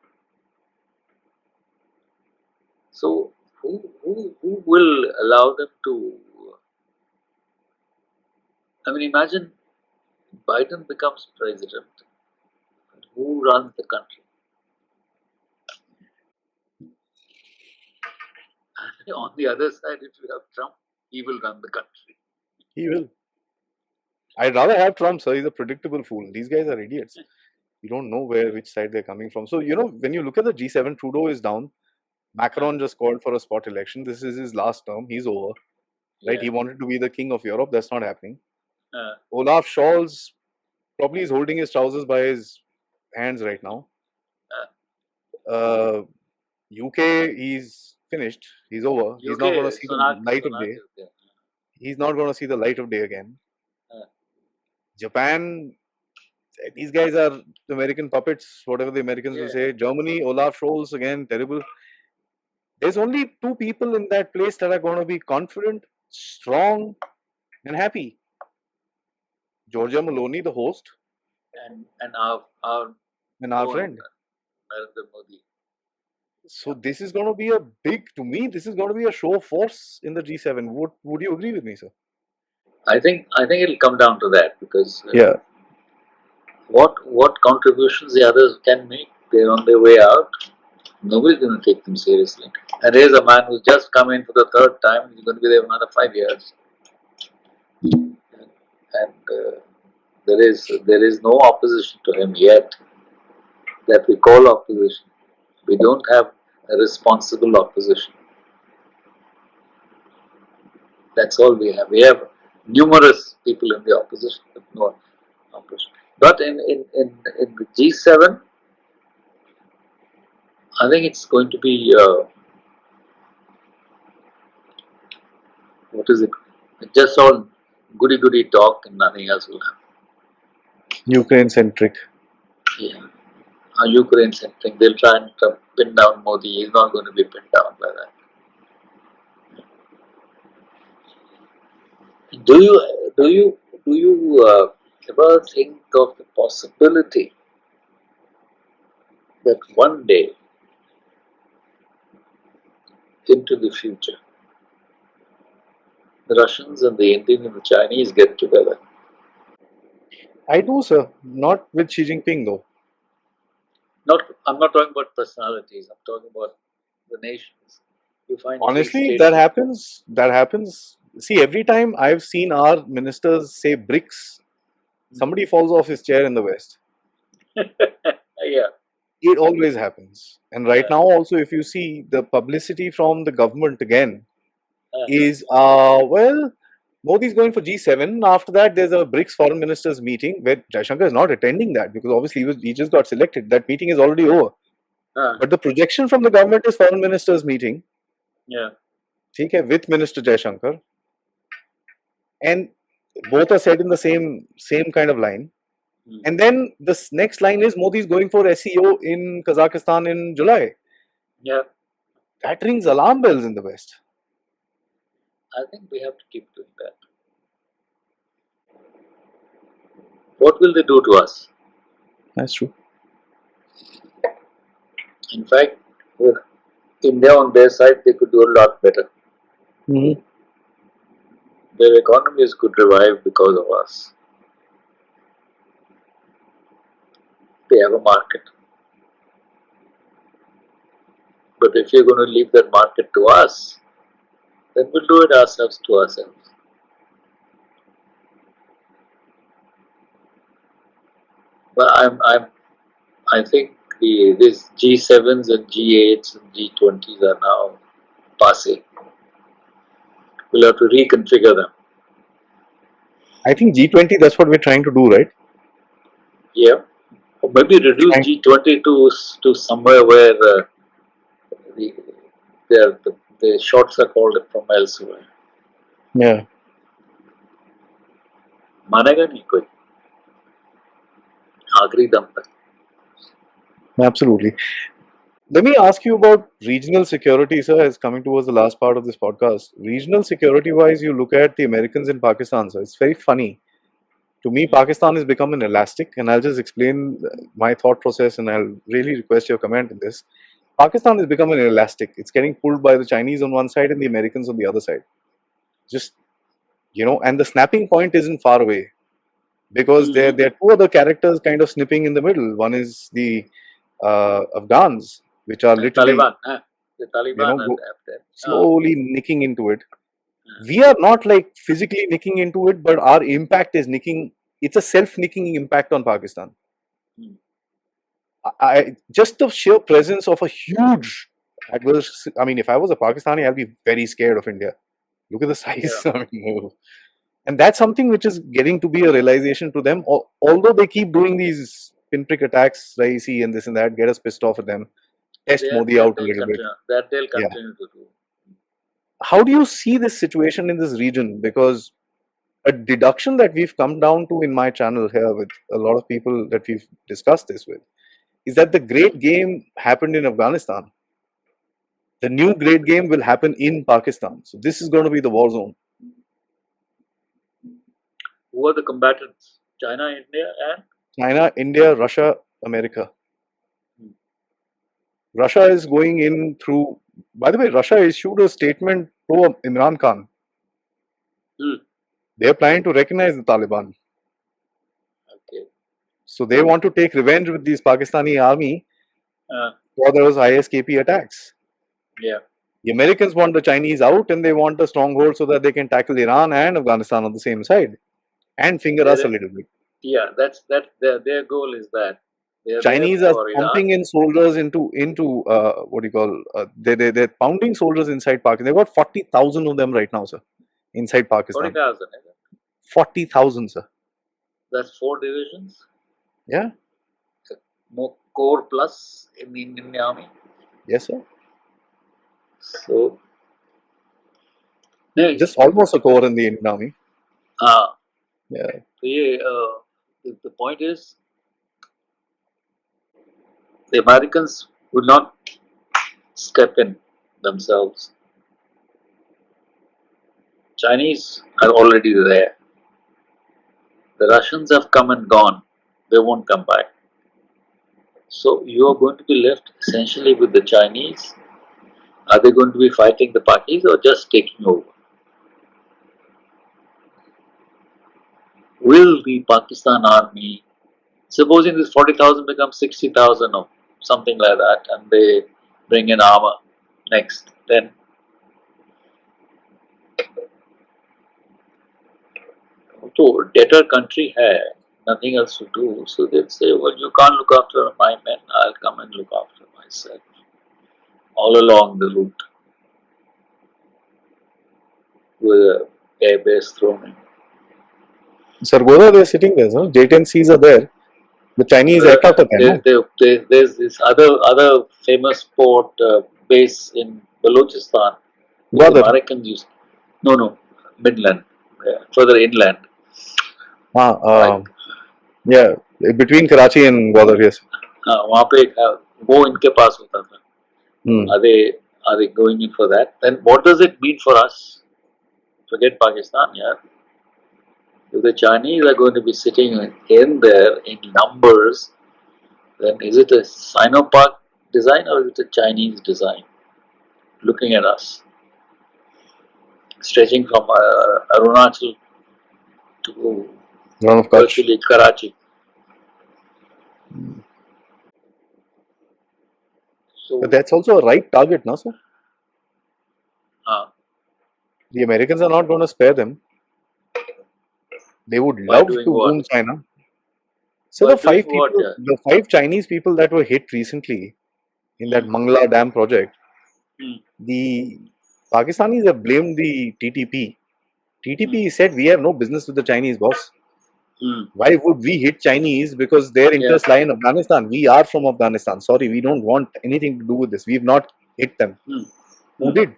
So who will allow them to? I mean, imagine Biden becomes president, who runs the country? On the other side, if you have Trump, he will run the country. He will. I'd rather have Trump, sir. He's a predictable fool. These guys are idiots. You don't know which side they're coming from. So, when you look at the G7, Trudeau is down. Macron just called for a spot election. This is his last term. He's over. Right? Yeah. He wanted to be the king of Europe. That's not happening. Uh, Olaf Scholz probably is holding his trousers by his hands right now. UK, he's finished. He's over. He's not going to see the light of day. He's not going to see the light of day again. Japan, these guys are American puppets, whatever the Americans will say. Germany, Olaf Scholz, again, terrible. There's only two people in that place that are going to be confident, strong, and happy. Georgia Maloney, the host, and our friend. Narendra Modi. So this is going to be this is going to be a show of force in the G7. Would you agree with me, sir? I think it'll come down to that, because Yeah. What contributions the others can make, they're on their way out. Nobody's going to take them seriously. And here's a man who's just come in for the third time. He's going to be there for another 5 years. And there is no opposition to him yet that we call opposition. We don't have a responsible opposition. That's all we have. We have numerous people in the opposition, but no opposition. But in the G7, I think it's going to be what is it? Just all goody talk and nothing else will happen. Ukraine centric. Yeah, Ukraine centric. They'll try and pin down Modi. He's not going to be pinned down by that. Do you ever think of the possibility that one day into the future, the Russians and the Indian and the Chinese get together? I do, sir. Not with Xi Jinping, though. I'm not talking about personalities. I'm talking about the nations. You find honestly, if that happens. See, every time I've seen our ministers say BRICS, somebody falls off his chair in the West. Yeah. It always happens. And right now, also, if you see the publicity from the government again, is Modi's going for G7. After that, there's a BRICS foreign ministers meeting where Jaishankar is not attending that because obviously he just got selected. That meeting is already over. But the projection from the government is foreign ministers meeting. Yeah. Okay, with Minister Jaishankar. And both are said in the same kind of line. And then the next line is Modi is going for SEO in Kazakhstan in July. Yeah. That rings alarm bells in the West. I think we have to keep doing that. What will they do to us? That's true. In fact, with India on their side, they could do a lot better. Their economies could revive because of us. They have a market. But if you're going to leave that market to us, then we'll do it ourselves to ourselves. But I think these G7s and G8s and G20s are now passé. We'll have to reconfigure them. I think G20, that's what we're trying to do, right? Yeah. Or maybe reduce G20 to somewhere where the shots are called from elsewhere. Yeah. मानेगा नहीं कोई आखिरी दम तक. Absolutely. Let me ask you about regional security, sir, as coming towards the last part of this podcast. Regional security wise, you look at the Americans in Pakistan, sir. It's very funny. To me, Pakistan has become an elastic, and I'll just explain my thought process and I'll really request your comment in this. Pakistan has become an elastic. It's getting pulled by the Chinese on one side and the Americans on the other side. Just, and the snapping point isn't far away. because there are two other characters kind of snipping in the middle. One is the Afghans, which are literally, Taliban. The Taliban are there. slowly nicking into it. We are not like physically nicking into it, but our impact is nicking. It's a self-nicking impact on Pakistan. Just the sheer presence of a huge adverse. I mean, if I was a Pakistani, I'd be very scared of India. Look at the size. I mean, and that's something which is getting to be a realization to them. Although they keep doing these pinprick attacks, Raisi and this and that, get us pissed off at them, test Modi out a little bit. That they'll continue to do. How do you see this situation in this region? Because a deduction that we've come down to in my channel here with a lot of people that we've discussed this with is that the great game happened in Afghanistan. The new great game will happen in Pakistan. So this is going to be the war zone. Who are the combatants? China, India, and? China, India, Russia, America. Russia is going in through. By the way, Russia issued a statement pro Imran Khan. They are planning to recognize the Taliban. Okay. So they want to take revenge with these Pakistani army for those ISKP attacks. Yeah. The Americans want the Chinese out, and they want a stronghold so that they can tackle Iran and Afghanistan on the same side and finger us a little bit. Yeah, that's their goal is that. Chinese are pumping in soldiers into what do you call? They're pounding soldiers inside Pakistan. They've got 40,000 of them right now, sir, inside Pakistan. 40,000. 40,000, sir. That's 4 divisions. Yeah. More core plus in the Indian Army. Yes, sir. So, just almost a core in the Indian Army. Yeah. So, the point is, the Americans will not step in themselves. Chinese are already there. The Russians have come and gone. They won't come back. So you are going to be left essentially with the Chinese. Are they going to be fighting the Pakis or just taking over? Will the Pakistan army, supposing this 40,000 becomes 60,000 or something like that, and they bring in armor next, then to debtor country hai, nothing else to do, so they'll say, well, you can't look after my men, I'll come and look after myself all along the route with a air base thrown in. Sargodha, they're sitting there, sir. J-10Cs are there. The Chinese aircraft are there. There's this other famous port base in Balochistan. The Americans use. No, midland, further inland. Yeah, between Karachi and Gwadar, yes. वहाँ पे वो इनके पास होता था. Are they going in for that? Then what does it mean for us? Forget Pakistan, yeah. If the Chinese are going to be sitting in there in numbers, then is it a Sino-Pak design or is it a Chinese design? Looking at us, stretching from Arunachal to virtually Karachi. So, but that's also a right target, no, sir? The Americans are not going to spare them. They would love to boom China. So the 5 Chinese people that were hit recently in that Mangla Dam project, the Pakistanis have blamed the TTP. TTP said, we have no business with the Chinese, boss. Why would we hit Chinese? Because their interests lie in Afghanistan. We are from Afghanistan. Sorry, we don't want anything to do with this. We've not hit them. Who did?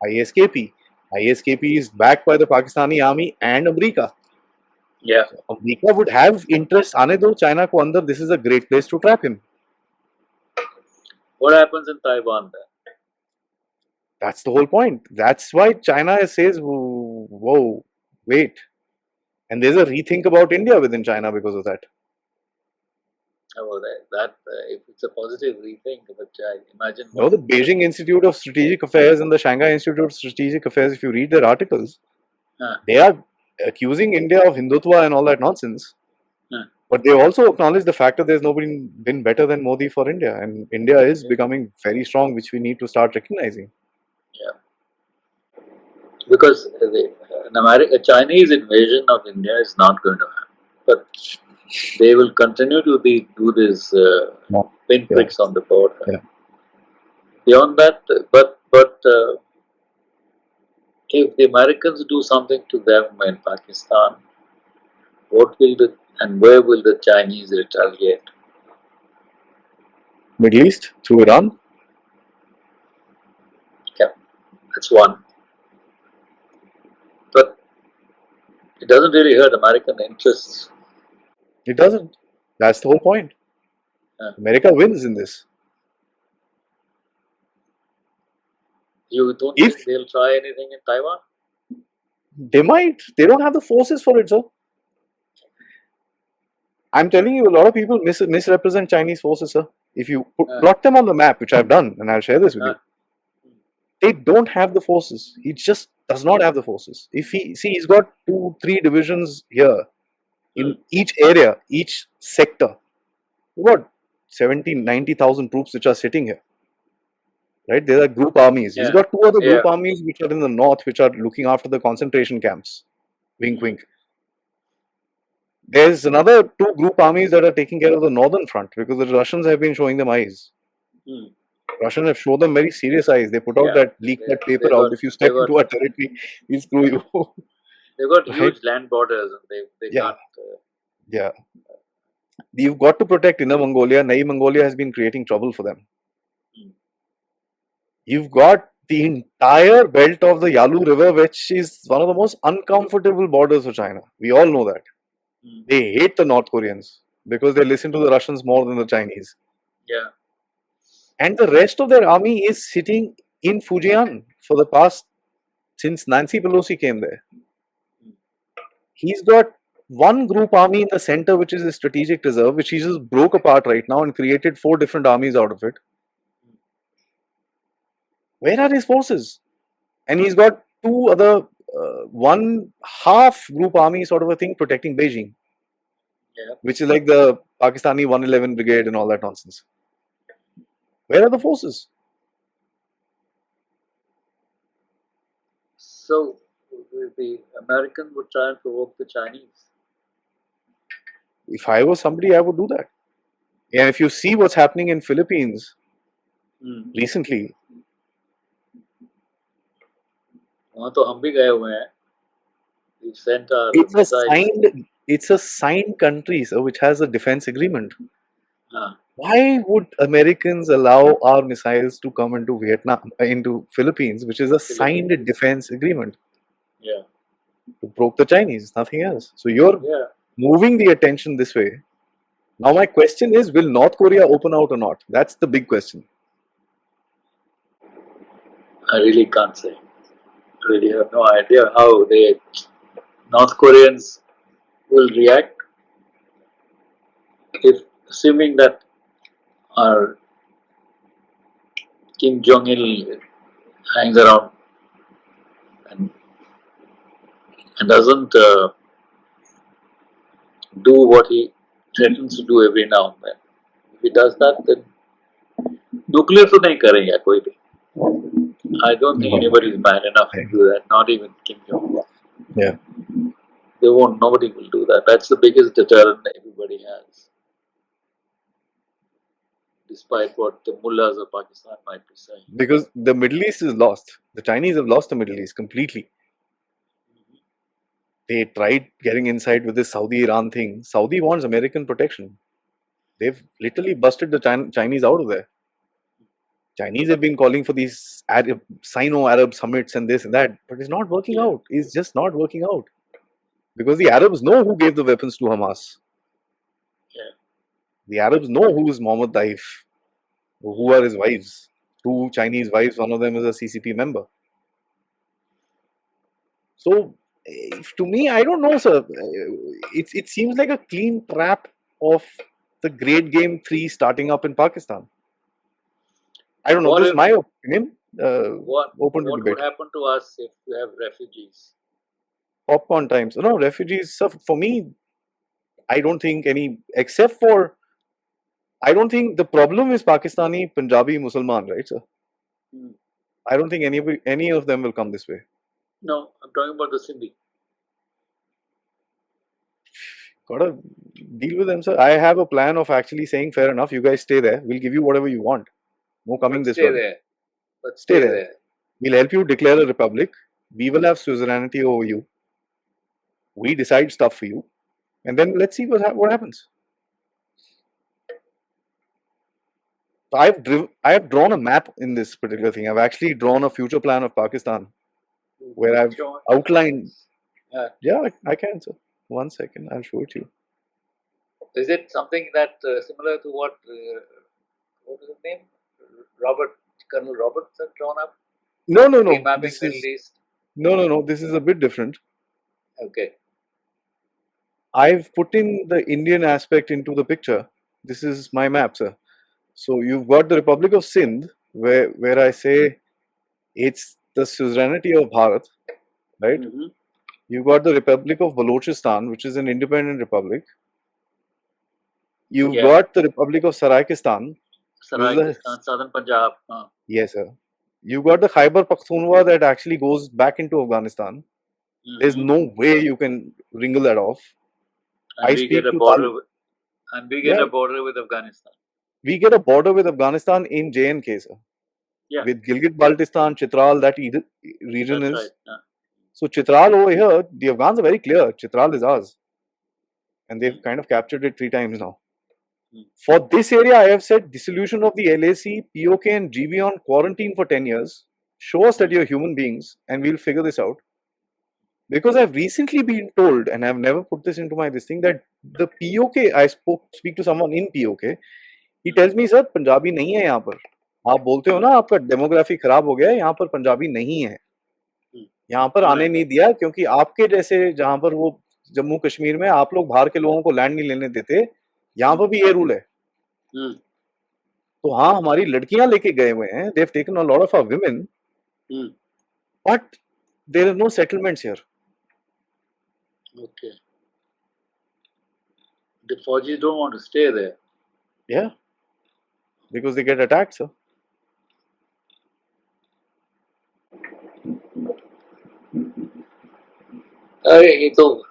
ISKP. ISKP is backed by the Pakistani army and America. Yeah. So America would have interest. Aane do China ko andar. This is a great place to trap him. What happens in Taiwan then? That's the whole point. That's why China says, whoa, wait. And there's a rethink about India within China because of that. Well, if it's a positive rethink, but imagine. No, the Beijing Institute of Strategic Affairs and the Shanghai Institute of Strategic Affairs, if you read their articles, they are accusing India of Hindutva and all that nonsense. Huh. But they also acknowledge the fact that there's nobody been better than Modi for India, and India is Yeah. becoming very strong, which we need to start recognizing. Yeah. Because a Chinese invasion of India is not going to happen. But they will continue to do these No. Yeah, pinpricks on the border. yeah. Beyond that, but if the Americans do something to them in Pakistan, what will the and where will the Chinese retaliate? Middle East through Iran. Yeah, that's one. But it doesn't really hurt American interests. It doesn't. That's the whole point. Uh, America wins in this. you don't If think they'll try anything in Taiwan? they might, they don't have the forces for it, sir. I'm telling you, a lot of people misrepresent Chinese forces, sir. If you Uh, plot them on the map, which I've done, and I'll share this with uh, you, they don't have the forces. He just does not have the forces. If he see, he's got 2, 3 divisions here in mm, each area, each sector. We've got 70, 90,000 troops which are sitting here, right? There are group armies. He's yeah, got 2 other yeah. group armies which are in the north, which are looking after the concentration camps. Wink, Mm, wink. There's another 2 group armies that are taking care of the northern front because the Russians have been showing them eyes. mm, Russians have shown them very serious eyes. They put out yeah, that leak that they paper out. got If you they step got into our territory, we screw you. they got Right? huge land borders and they Yeah, can't. yeah. You've got to protect Inner Mongolia. Nai Mongolia has been creating trouble for them. Mm, You've got the entire belt of the Yalu River, which is one of the most uncomfortable borders for China. We all know that. mm, They hate the North Koreans because they listen to the Russians more than the Chinese. yeah, And the rest of their army is sitting in Fujian for the past since Nancy Pelosi came there. mm, He's got one group army in the center, which is a strategic reserve, which he just broke apart right now and created 4 different armies out of it. Where are his forces? And he's got 2 other, one half group army sort of a thing protecting Beijing, yeah. which is like the Pakistani 111 Brigade and all that nonsense. Where are the forces? So the American would try and provoke the Chinese. If I was somebody, I would do that. And if you see what's happening in Philippines Mm. recently, वहाँ तो हम भी गए हुए हैं. We sent our it's a missiles. signed country, sir, which has a defense agreement. हाँ, Why would Americans allow our missiles to come into Vietnam, into Philippines, which is a signed Philippines. defense agreement? Yeah, To broke the Chinese, nothing else. So you're yeah. moving the attention this way. Now my question is, will North Korea open out or not? That's the big question. I really can't say. I really have no idea how the North Koreans will react if, assuming that our Kim Jong Il hangs around and, and doesn't do what he threatens to do every now and then. If he does that, then nuclear तो नहीं करेंगे कोई भी. I don't think anybody is man enough to do that. Not even Kim Jong Un. Yeah. They won't. Nobody will do that. That's the biggest deterrent that everybody has. Despite what the mullahs of Pakistan might be saying. Because the Middle East is lost. The Chinese have lost the Middle East completely. They tried getting inside with this Saudi-Iran thing. Saudi wants American protection. They've literally busted the Chinese out of there. Chinese have been calling for these Sino-Arab summits and this and that, but it's not working Yeah. out. It's just not working out. Because the Arabs know who gave the weapons to Hamas. Yeah. The Arabs know who is Mohammed Daif, who are his wives. 2 Chinese wives, one of them is a CCP member. So, to me, I don't know, sir. It seems like a clean trap of the Great Game 3 starting up in Pakistan. I don't know. What This is if my opinion. Open to what debate. would happen to us if we have refugees? Popcorn times. No, refugees, sir, for me, I don't think any, except for, I don't think the problem is Pakistani, Punjabi, Musalman, right, sir? Hmm. I don't think any of them will come this way. No, I'm talking about the Sindhi. Gotta deal with them, sir. I have a plan of actually saying, fair enough, you guys stay there. We'll give you whatever you want. No coming But this stay way. there. But Stay stay there. there. We'll help you declare a republic. We will have suzerainty over you. We decide stuff for you. And then let's see what happens. So I have drawn a map in this particular thing. I've actually drawn a future plan of Pakistan where I've Sure. outlined. Yeah. Yeah, I can, sir. 1 second, I'll show it to you. Is it something that similar to what is his name? Robert Colonel Roberts had drawn up? No. Remapping This Middle is East. no. This is a bit different. Okay. I've put in the Indian aspect into the picture. This is my map, sir. So you've got the Republic of Sindh, where I say it's the suzerainty of Bharat, right? Mm-hmm. You've got the Republic of Balochistan, which is an independent republic. You've Yeah. got the Republic of Saraikistan. Saraikistan, Southern Punjab. Yes, sir. You've got the Khyber Pakhtunkhwa that actually goes back into Afghanistan. There's Mm-hmm. no way you can wringle that off. And I we get speak a to border. And we get yeah, a border with Afghanistan. we get a border with Afghanistan in J&K, sir. Yeah. With Gilgit-Baltistan, Chitral, that region That's is. right. Yeah. So Chitral over here, the Afghans are very clear. Chitral is ours. And they've kind of captured it 3 times now. For this area, I have said dissolution of the LAC, POK and GB on quarantine for 10 years. Show us that you're human beings and we'll figure this out. Because I've recently been told, and I've never put this into my this thing, that the POK, I speak to someone in POK, he tells me, sir, Punjabi नहीं है यहाँ पर. आप बोलते हो ना आपका demography खराब हो गया है, यहाँ पर पंजाबी नहीं है. यहाँ पर आने नहीं दिया क्योंकि आपके जैसे जहाँ पर वो जम्मू कश्मीर में आप लोग बाहर के लोगों को लैंड नहीं लेने देते, यहाँ पर भी ये रूल है. तो हाँ, हमारी लड़कियां लेके गए हुए हैं. They've taken a lot of our women, but there are no settlements here. Okay. The Fauji don't want to stay there. Yeah, because they get attacked, sir. So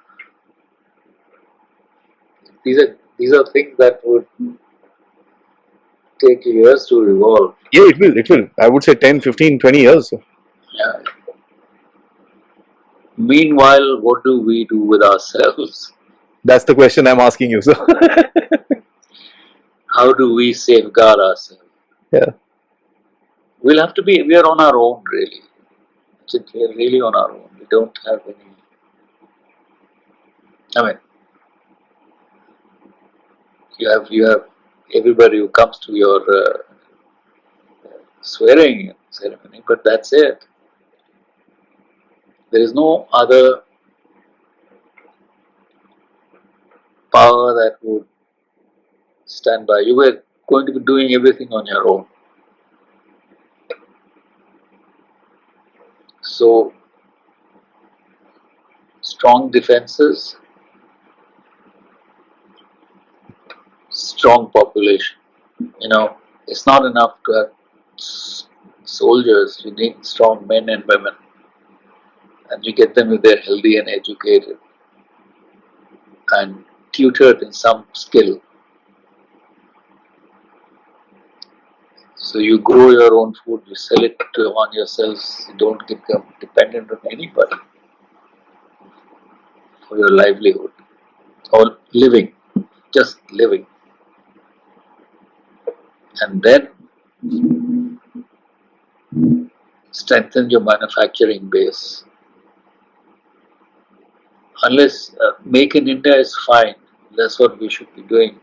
these are things that would take years to revolve. Yeah, it will. It will. I would say 10, 15, 20 years. Sir. Yeah. Meanwhile, what do we do with ourselves? That's the question I'm asking you, sir. How do we safeguard ourselves? Yeah. We are on our own, really. We're really on our own. We don't have any. I mean, you have everybody who comes to your swearing ceremony, but that's it. There is no other power that would stand by. You were going to be doing everything on your own. So, strong defenses, strong population. You know, it's not enough to have soldiers. You need strong men and women. And you get them if they're healthy and educated and tutored in some skill. So you grow your own food, you sell it on yourselves, you don't become dependent on anybody for your livelihood or living, just living. And then strengthen your manufacturing base. Unless make in India is fine, that's what we should be doing,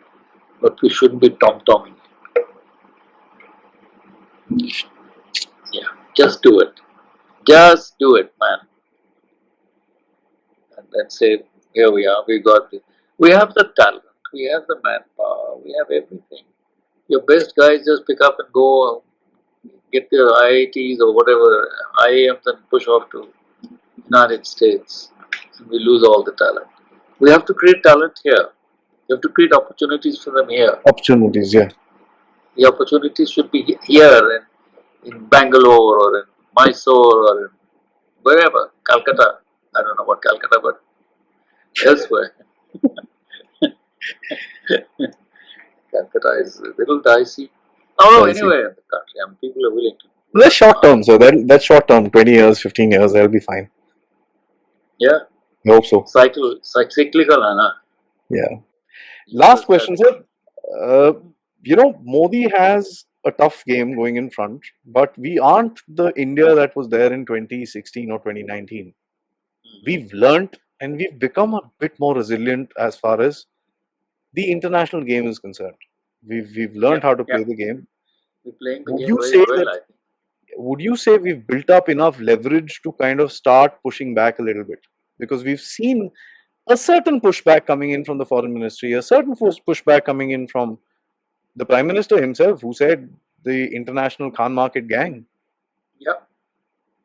but we shouldn't be tom-tomming. Yeah, just do it. Just do it, man. And then say, here we are, we have the talent, we have the manpower, we have everything. Your best guys just pick up and go, get their IITs or whatever, IIMs and push off to United States. And we lose all the talent. We have to create talent here. You have to create opportunities for them here. Opportunities, yeah. The opportunities should be here in Bangalore or in Mysore or in wherever, Calcutta. I don't know about Calcutta, but elsewhere. Calcutta is a little dicey. Oh, Dicey. anywhere in the country, I mean, people are willing to That's work short hard. term, so that's short term. 20 years, 15 years, that'll be fine. Yeah, I hope so. cyclical, Anna. Yeah. You Last just have question, sir. Uh, Modi has a tough game going in front, but we aren't the India that was there in 2016 or 2019. We've learnt and we've become a bit more resilient as far as the international game is concerned. We've yeah, learned how to yeah. play the game. We're playing the Would game you very say well, that? I think. Would you say we've built up enough leverage to kind of start pushing back a little bit? Because we've seen a certain pushback coming in from the foreign ministry, a certain pushback coming in from the prime minister himself, who said the international Khan market gang. Yeah.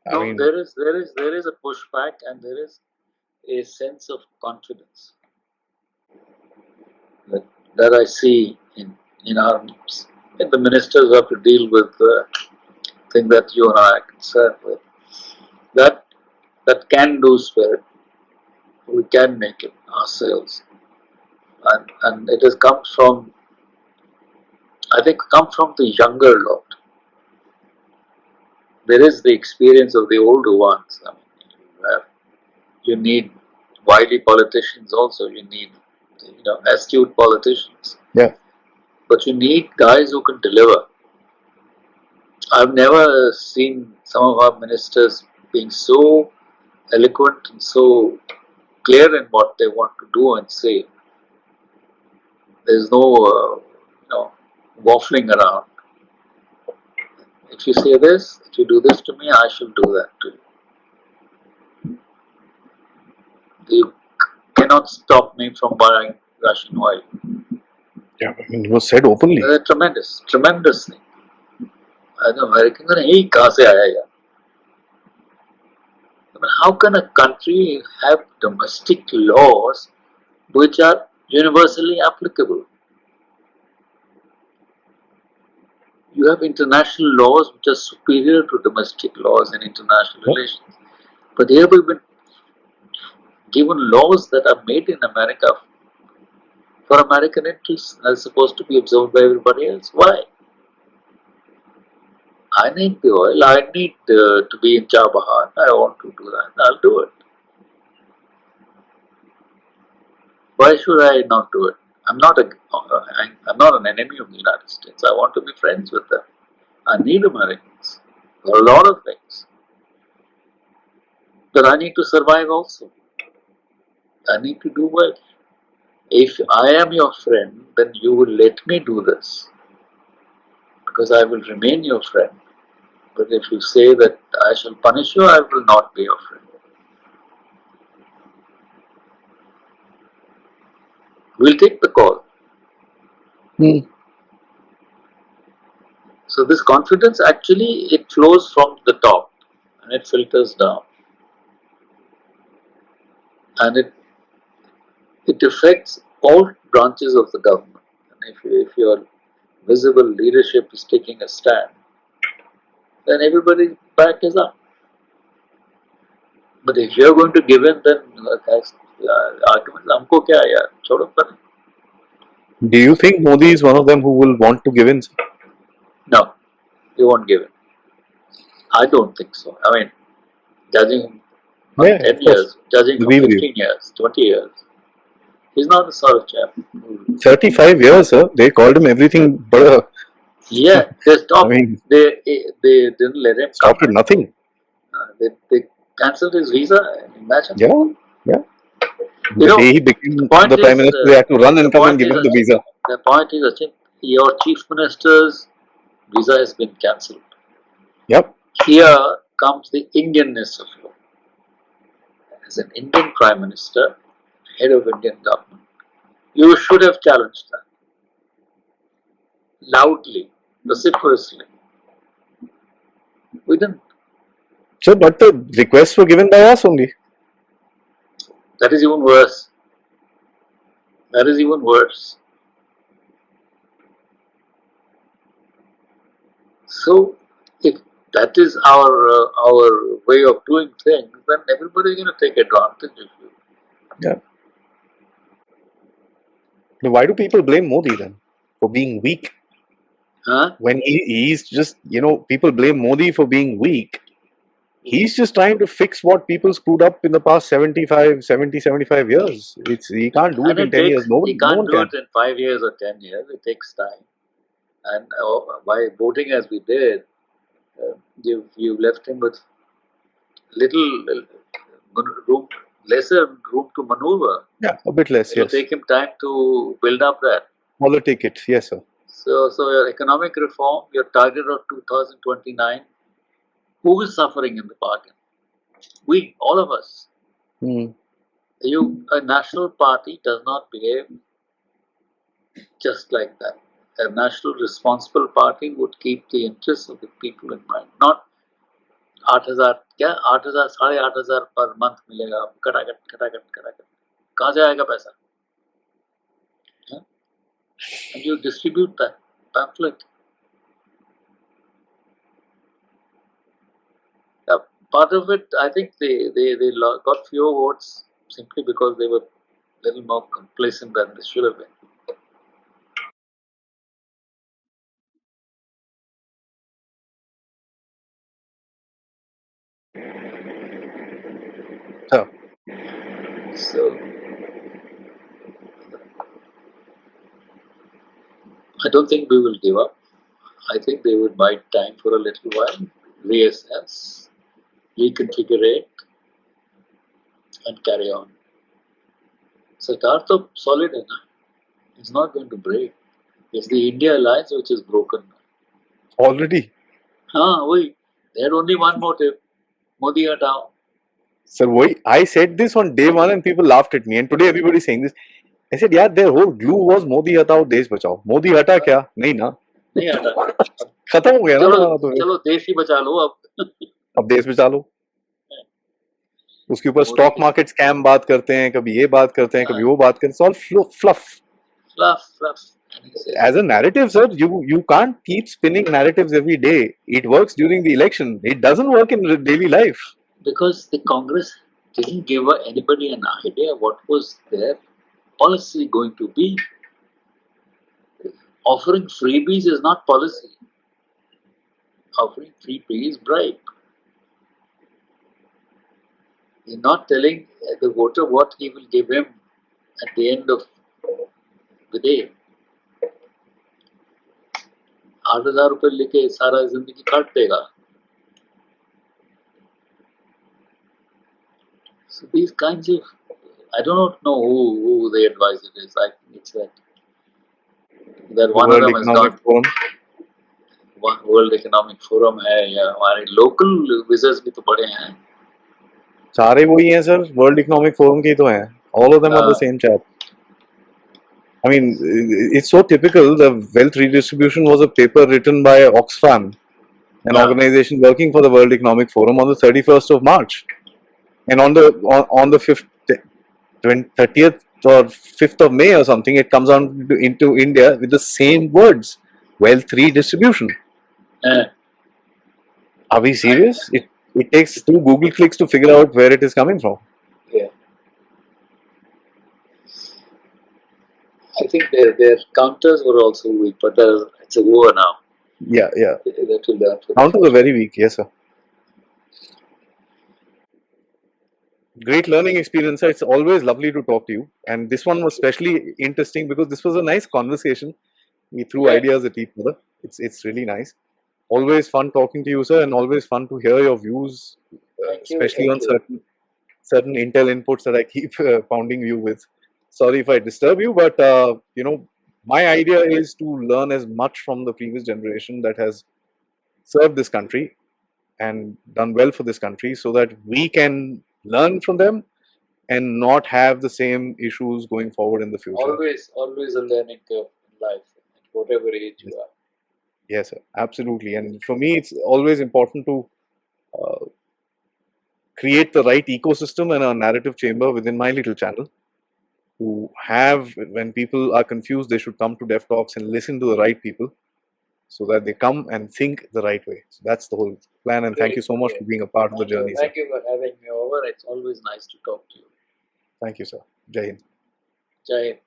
I No, mean, there is a pushback and there is a sense of confidence that, that I see in our in the ministers who have to deal with the thing that you and I are concerned with. That that can do spirit. We can make it ourselves. And it has come from, I think, come from the younger lot. There is the experience of the older ones. I mean, you need wily politicians also. You need, astute politicians. yeah, But you need guys who can deliver. I've never seen some of our ministers being so eloquent and so clear in what they want to do and say. There's no, waffling around. If you say this, if you do this to me, I shall do that to you. You cannot stop me from buying Russian oil. yeah. I mean, it was said openly. That's a tremendous, tremendous thing. As an American, hey, kahan se aaya yaar? I mean, how can a country have domestic laws which are universally applicable? You have international laws which are superior to domestic laws in international Yeah. relations. But here we've been given laws that are made in America for American interests and are supposed to be observed by everybody else. Why? I need the oil. I need to be in Chabahan. I want to do that. I'll do it. Why should I not do it? I'm not an enemy of the United States. I want to be friends with them. I need Americans for a lot of things. But I need to survive also. I need to do well. If I am your friend, then you will let me do this because I will remain your friend. But if you say that I shall punish you, I will not be your friend. We'll take the call. Hmm. So this confidence actually it flows from the top and it filters down. And it affects all branches of the government. And if your visible leadership is taking a stand, then everybody's back is up. But if you're going to give in, then argument, हमको क्या है यार, छोड़ो पर. Do you think Modi is one of them who will want to give in? No, you won't give in. I don't think so. I mean, judging him on Yeah, 10 of course. years, judging from Agree with you. 15 years, 20 years, he's not the sort of chap who, 35 years, sir. They called him everything but a. yeah, they I stopped. mean, They didn't let him come stopped at back. nothing. They cancelled his visa. Imagine. Yeah, yeah. You The know, day he the became point the prime is, minister, they had to run and come and give him the visa. The point is, Achin, your chief minister's visa has been cancelled. Yep. Here comes the Indianness of you. As an Indian prime minister, head of Indian government, you should have challenged that loudly, vociferously. We didn't. So, but the requests were given by us only. That is even worse. That is even worse. So, if that is our way of doing things, then everybody is going to take advantage of you. Yeah. Now, why do people blame Modi then for being weak? Huh? When he's just, people blame Modi for being weak. He's just trying to fix what people screwed up in the past 75 years. He can't do it And in it 10 years. takes, No he no can't one do can. it in 5 years or 10 years. It takes time. And by voting as we did, you left him with little room, lesser room to maneuver. Yeah, a bit less, It will yes. take him time to build up that. Politic it, yes, sir. So your economic reform, your target of 2029, who is suffering in the bargain? We, all of us. Hmm. A national party does not behave just like that. A national responsible party would keep the interests of the people in mind, not 8,000 क्या 8,000 8,500 per month मिलेगा खटाखट खटाखट खटाखट कहाँ से आएगा पैसा हाँ? And you distribute that pamphlet. Yeah, part of it, I think they got fewer votes simply because they were a little more complacent than they should have been. So, So I don't think we will give up. I think they would bide time for a little while, reassess, reconfigure, and carry on. Sarkar तो solid है ना. It's not going to break. It's the India alliance which is broken. already. हाँ वही. They had only one motive. Modi हटाओ. Sir, I said this on day one and people laughed at me. And today everybody's saying this. I said, yeah, their whole glue was Modi hatao, देश बचाओ. Modi हटा क्या? नहीं ना. नहीं हटा. खत्म हो गया ना चलो तुम्हारा तो. चलो देश ही बचा लो अब. अब देश बचा लो. उसके ऊपर मोदी स्टॉक के मार्केट स्कैम बात करते हैं, कभी ये बात करते हैं, कभी वो बात करते हैं. It's all fluff. fluff. As a narrative, sir, you can't keep spinning narratives every day. It works during the election. It doesn't work in daily life. Because the Congress didn't give anybody an idea what was their policy going to be. Offering freebies is not policy. Offering freebies is bribe. You're not telling the voter what he will give him at the end of the day. 8,000 रुपए लेके सारा जिंदगी काट देगा. So these kinds of, I don't know who the advisor is. I think it's that one of World them has Economic gone. Forum. World economic forum है या हमारे local विजर्स भी तो बड़े हैं. सारे वही हैं सर, वर्ल्ड इकोनॉमिक फोरम के ही तो हैं. All of them are the same chap. I mean, it's so typical. The wealth redistribution was a paper written by Oxfam, an organization working for the World Economic Forum, on the 31st of March. And on the 30th or 5th of May or something, it comes on into India with the same words, wealth redistribution. Are we serious? It takes 2 Google clicks to figure out where it is coming from. Yeah. I think their counters were also weak, but it's a war now. Yeah. That will learn for the Counters are future. very weak, yes, sir. Great learning experience, sir. It's always lovely to talk to you. And this one was especially interesting because this was a nice conversation. We threw ideas at each other. It's really nice. Always fun talking to you, sir, and always fun to hear your views, especially on certain intel inputs that I keep pounding you with. Sorry if I disturb you, but my idea is to learn as much from the previous generation that has served this country and done well for this country, so that we can learn from them and not have the same issues going forward in the future. Always a learning curve in life, at whatever age you are. Yes, sir, absolutely. And for me, it's always important to create the right ecosystem and a narrative chamber within my little channel. to have, when people are confused, they should come to Dev Talks and listen to the right people so that they come and think the right way. So that's the whole plan. And thank you so much for being a part of the journey, sir. Thank you for having me over. It's always nice to talk to you. Thank you, sir. Jai Hind. Jai Hind.